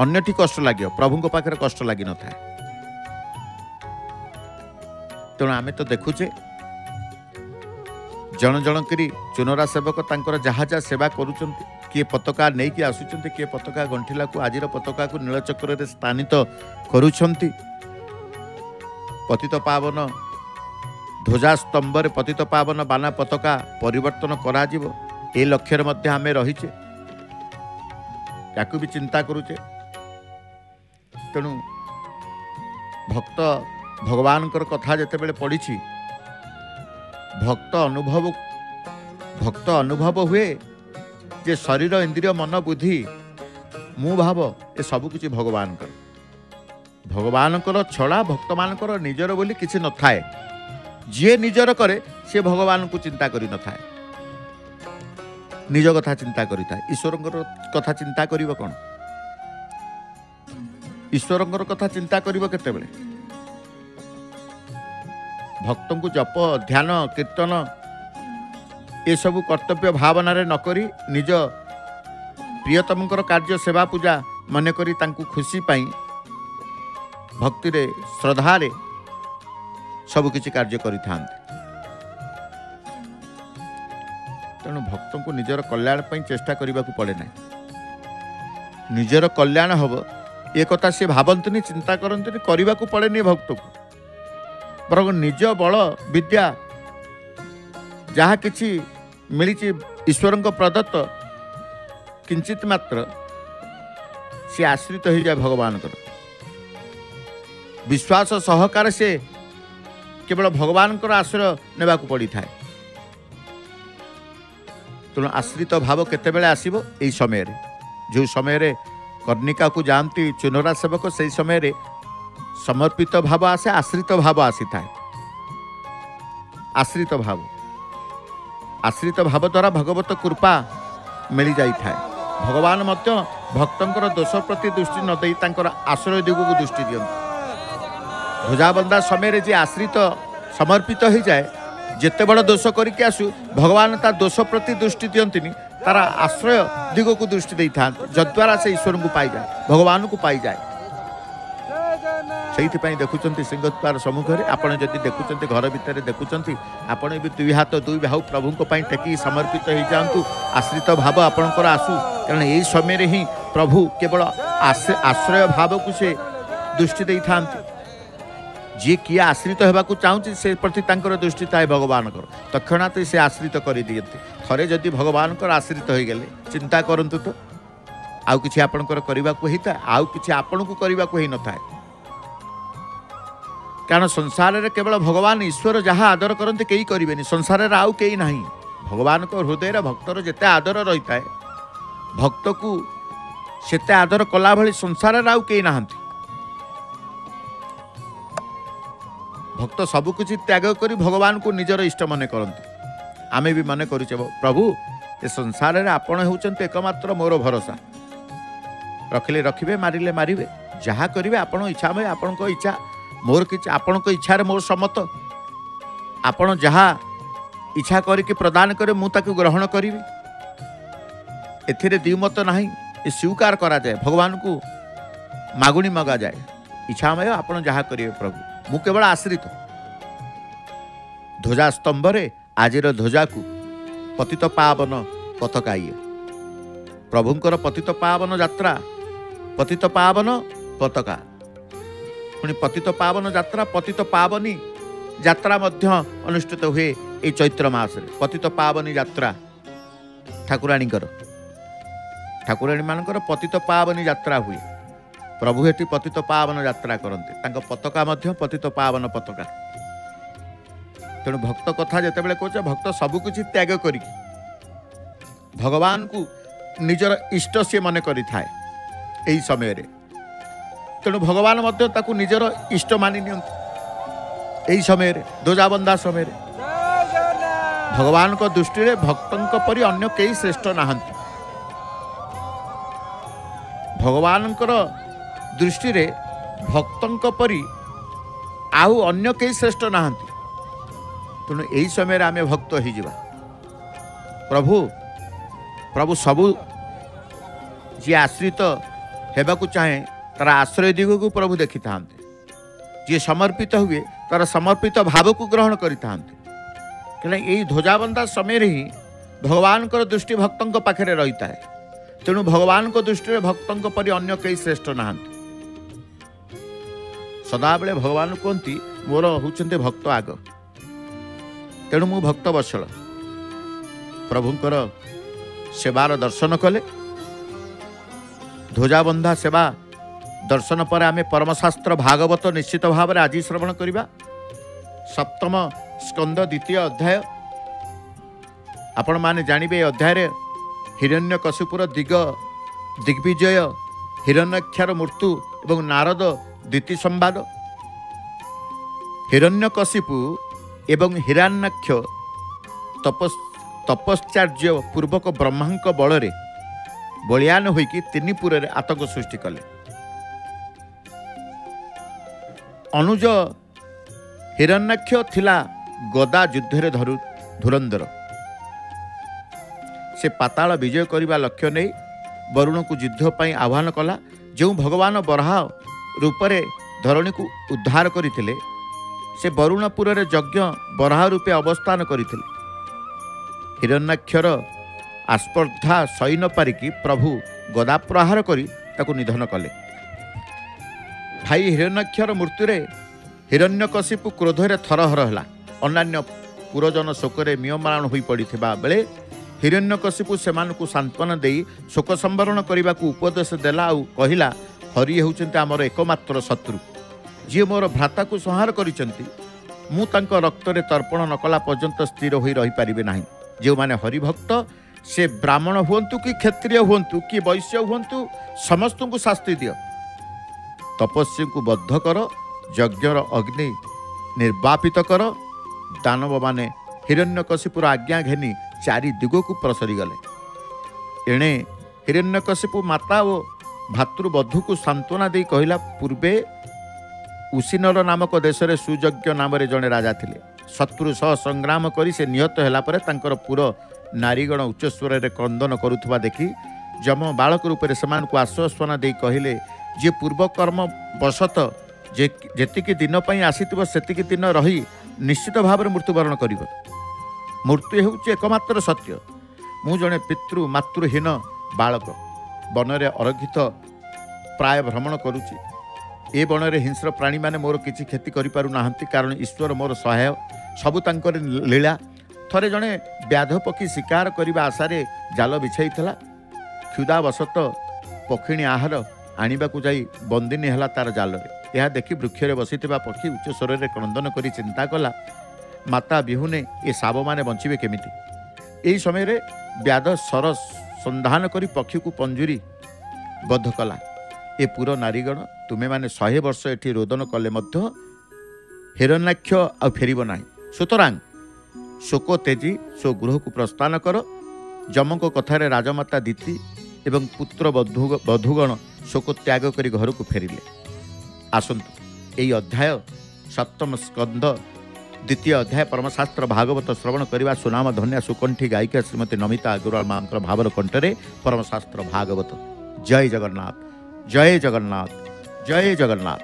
अन्यटी कष्ट लगे, प्रभु पाखे कष्ट लगी न थाए। तेणु आमे तो देखुचे जन जन करी चुनरा सेवक तांकर जहा जहा सेवा करुचंती। किए पताका नहीं कि आसुचंती, किए पताका गंठिला को आजिर पताका को नीलचक्र रे स्थानित करुचंती। पतित पावन ध्वजा स्तंभ रे पतित पावन बाना पताका परिवर्तन करा जिवो ए लक्ष्य रे मध्य आमे रहिचे, याकू भी चिंता करुचे। तेणु भक्त भगवान कथा जितेबाला पड़ी भक्त अनुभव हुए जे शरीर इंद्रिय मन बुद्धि मु भाव ए सब किछि भगवान कर, भगवान छड़ा भक्त मानकर निजर बोली किछि न थाए। जे निजर करे से भगवान को चिंता करि न थाए, निज कथा चिंता करि थाए। ईश्वर कथा चिंता करिवो कोन? ईश्वर कथा चिंता करिवो केतेबेले? भक्तों को जप ध्यान कीर्तन ये सब कर्तव्य भावना रे नकरी निज प्रियतम कार्य सेवा पूजा मन करी तांकु खुशी पाई भक्ति रे श्रद्धा रे सब किछि कार्य करि थांते। तेणु भक्तों को निजर कल्याण पाई चेष्टा करने को पड़े ना। निजर कल्याण हम ये कथा सी भावंतनी चिंता करते करने को पड़े भक्त को। बरং निज बल विद्या जहाँ किछि मिली ईश्वर प्रदत्त किंचित मात्र सी आश्रित हो जाए भगवान कर विश्वास सहकार से केवल भगवान आश्रय नेबा को पड़ी थाए। तेणु आश्रित भाव केतेबेले आसीबो? एई समय रे, जो समय रे कर्णिका को जानती चुनरा सेवक से समय रे समर्पित भाव आसे, आश्रित भाव आसी थाए। आश्रित भाव द्वारा भगवत कृपा मिली जाई थाए। भगवान मध्य भक्तंकर दोष प्रति दृष्टि न देई तांकर आश्रय दिगु को दृष्टि दियंती। ध्वजाबंधा समय जे आश्रित समर्पित हो जाए, जिते बड़ दोष करके आसु भगवान ता दोष प्रति दृष्टि दियंतिनी, तार आश्रय दिग को दृष्टि दे था, जद्वारा से ईश्वर को पाई जाए, भगवान को पाई जाए। से देखुं सिंहद्वार सम्मुखें आपड़ जदि देखुं घर भितर देखुं आपण भी दुई हाथ दुई बाहु प्रभु टेकी समर्पित हो जातु आश्रित भाव आपणकर आसू कारण यही समय ही प्रभु केवल आश्रय भाव को से दृष्टि दे था जी किए आश्रित होगा चाहूँ से प्रति दृष्टि थाए भगवान तक्षणात से आश्रित कर दिखते थे जदि भगवान आश्रित हो गले चिंता करूँ तो आउ कि आपणकर करने को होता आउ कि आपण को करने को ही न था कारण संसार रे केवल भगवान ईश्वर जहाँ आदर करते कई करें संसार रे आउ कई नहीं भगवान को हृदय भक्तर जिते आदर रही है भक्त को सेते आदर कला भली संसार रे आउ कई ना भक्त सबकुछ त्याग कर भगवान को निजर इष्ट मन करते आमे भी मन करुचे प्रभु ए संसार रे आपण होउचंते एकमात्र मोर भरोसा रखिले रखिबे मारिले मारिबे जहाँ करिवे आपण इच्छा में आपण को इच्छा मोर कि आपण को इच्छा रे मोर सम्मत आपण जहाँ इच्छा करके प्रदान करे मु ताकू ग्रहण करी एथिरे द्विमत नहीं ये स्वीकार करा जाए भगवान को मागुणी मगा जाए इच्छामय आपण जहाँ करिवे प्रभु मु केवल आश्रित ध्वजा स्तंभ रे आजिर ध्वजा को पतित पावन पताका ये प्रभुंकर पतित पावन यात्रा पतित पावन पताका पुणी पतित पावन यात्रा पतित पावनी यात्रा मध्य अनुष्ठित हुए ये चैत्र मास रे पतित पावनी यात्रा ठाकुराणीकर ठाकुराणी मानकर पतित पावनी यात्रा हुए प्रभु एटी पतित पावन यात्रा करते तांको पताका मध्य पतित पावन पताका तेणु भक्त कथा जितेबाला कहे भक्त सबकुछ त्याग करी भगवान को निजर इष्ट सी मन करी थाए एही समय रे तेणु भगवान मध्य ताकू निजर इष्ट मानि नियंती एही समय रे ध्वजाबंधा समय रे भगवान को दृष्टि रे भक्तंक परि अन्य कई श्रेष्ठ नाहंती भगवानकर दृष्टि रे भक्तंक परि आउ अन्य कई श्रेष्ठ नाहंती तेणु यही समय रे आमे भक्त हो जिबा प्रभु प्रभु सबु जी आश्रित हेबाकू चाहे तार आश्रय दिग को प्रभु देखि थांते जी समर्पित हुए तार समर्पित भाव को ग्रहण करि थांते कहीं यही ध्वजाबंधा समय रे ही भगवान को दृष्टि भक्तों पाखे रही है तेणु भगवान को दृष्टि भक्तों परि अन्य कई श्रेष्ठ नाहंती सदाबेले भगवान कहती मोर होउचंते भक्त आग तेणु मु भक्त वत्सल प्रभुंकर सेवार दर्शन कले ध्वजाबंधा सेवा दर्शन पर आमे परमशास्त्र भागवत निश्चित भाव में आज श्रवण करिबा सप्तम स्कंद द्वितीय अध्याय आपण माने जानिबे अध्याय रे हिरण्यकशिपुर दिग्विजय हिरण्यक्षर मृत्यु एवं नारद द्वितीय संवाद हिरण्यकशिपु एवं हिरण्याक्ष तपश्चर्य पूर्वक ब्रह्मांक बल रे बलियान होइकी तीन पुर रे आतंक सृष्टि कले अनुज हिरण्याक्ष थिला गदा युद्ध रे धुरंधर से पाताल विजय करने लक्ष्य नहीं वरुण को युद्ध पर आह्वान कला जो भगवान बराह रूपरे धरणी को उद्धार करते से वरुणपुर रे यज्ञ बराह रूपे अवस्थान करते हिरण्याक्षर आस्पर्धा सही न पारिकी प्रभु गदा प्रहार करी ताकू निधन कले भाई हिरण्याक्षर मृत्युरे हिरण्यकशिपु क्रोधरे थरहर है अन्य पुरजन शोकरे मियमाण हो पड़ा बेले हिरण्यकशिपु सेमानकु सांत्वना दे शोक संवरण करने को उपदेश देला और कहला हरि होउचंते आमर एकमात्र शत्रु जी मोर भ्राता को संहार करिसंती मु तांको रक्त रे तर्पण नकला पर्यंत स्थिर होई रही पारिबे नाही जो माने हरिभक्त से ब्राह्मण हुंतु कि क्षत्रिय हुंतु कि वैश्य हुंतु समस्त को शास्ति दियो तपस्वी को बद्ध कर यज्ञर अग्नि निर्वापित कर दानव माने हिरण्यकशिपुर आज्ञा घेनी चारि दिग को प्रसरी गले एणे हिरण्यकशिपु माता और भातृबधू को सांत्वना दे कहला पूर्वे उसीनर नामक देश में सुयज्ञ नाम जड़े राजा थिले शत्रु सह संग्राम करी से निहत होला परे तांकर पुर नारीगण उच्चस्वर रे क्रंदन करुथुवा देखी जम बालक रूप से आश्वासना दे कहले जे पूर्व कर्म वशत ଯେ ଯେତିକି ଦିନ ପାଇଁ ଆସିଥିବ ସେତିକି ଦିନ ରହି ନିଶ୍ଚିତ ଭାବରେ ମୃତ୍ୟୁବରଣ କରିବ। ମୃତ୍ୟୁ ହେଉଛି ଏକମାତ୍ର ସତ୍ୟ। ମୁଁ ଜଣେ ପିତୃ ମାତୃହୀନ ବାଳକ ବନରେ ଅରକ୍ଷିତ ପ୍ରାୟ ଭ୍ରମଣ କରୁଛି। ଏ ବନରେ ହିଂସ୍ର ପ୍ରାଣୀମାନେ ମୋର କିଛି କ୍ଷତି କରିପାରୁନାହାନ୍ତି, କାରଣ ଈଶ୍ୱର ମୋର ସହାୟ, ସବୁ ତାଙ୍କର ଲୀଳା। ଥରେ ଜଣେ ବ୍ୟାଧ ପକ୍ଷୀ ଶିକାର କରିବା ଆଶାରେ ଜାଲ ବିଛାଇଥିଲା। କ୍ଷୁଧାବଶତଃ ପକ୍ଷିଣୀ ଆହାର ଆଣିବାକୁ ଯାଇ ବନ୍ଦିନୀ ହେଲା ତାର ଜାଲରେ। ଏହା ଦେଖି ବୃକ୍ଷରେ ବସିଥିବା ପକ୍ଷୀ ଉଚ୍ଚ ସ୍ୱରରେ କ୍ରନ୍ଦନ କରି ଚିନ୍ତା କଲା, ମାତା ବିହୁନେ ଏ ଶାବମାନେ ବଞ୍ଚିବେ କେମିତି? ଏହି ସମୟରେ ବ୍ୟାଧ ସର ସନ୍ଧାନ କରି ପକ୍ଷୀକୁ ପଞ୍ଜୁରୀ ବଦ୍ଧ କଲା। ଏ ପୁର ନାରୀଗଣ, ତୁମେମାନେ 100 ବର୍ଷ ଏଠି ରୋଦନ କଲେ ମଧ୍ୟ ହିରଣ୍ୟାକ୍ଷ ଆଉ ଫେରିବ ନାହିଁ। ସୁତରାଂ ଶୋକ ତେଜି ସ୍ୱଗୃହକୁ ପ୍ରସ୍ଥାନ କର। ଯମଙ୍କ କଥାରେ ରାଜମାତା ଦିତି ଏବଂ ପୁତ୍ର ବଧୂଗଣ ଶୋକ ତ୍ୟାଗ କରି ଘରକୁ ଫେରିଲେ। ଆସନ୍ତୁ ଏହି ଅଧ୍ୟାୟ 7ମ ସ୍କନ୍ଧ 2ୟ ଅଧ୍ୟାୟ ପରମଶାସ୍ତ୍ର ଭାଗବତ ଶ୍ରବଣ କରିବା ସୁନାମ ଧନ୍ୟା ସୁକଣ୍ଠୀ ଗାୟିକା ଶ୍ରୀମତୀ ନମିତା ଅଗ୍ରୱାଲ ମାଙ୍କର ଭାବର କଣ୍ଠରେ ପରମଶାସ୍ତ୍ର ଭାଗବତ। ଜୟ ଜଗନ୍ନାଥ, ଜୟ ଜଗନ୍ନାଥ, ଜୟ ଜଗନ୍ନାଥ।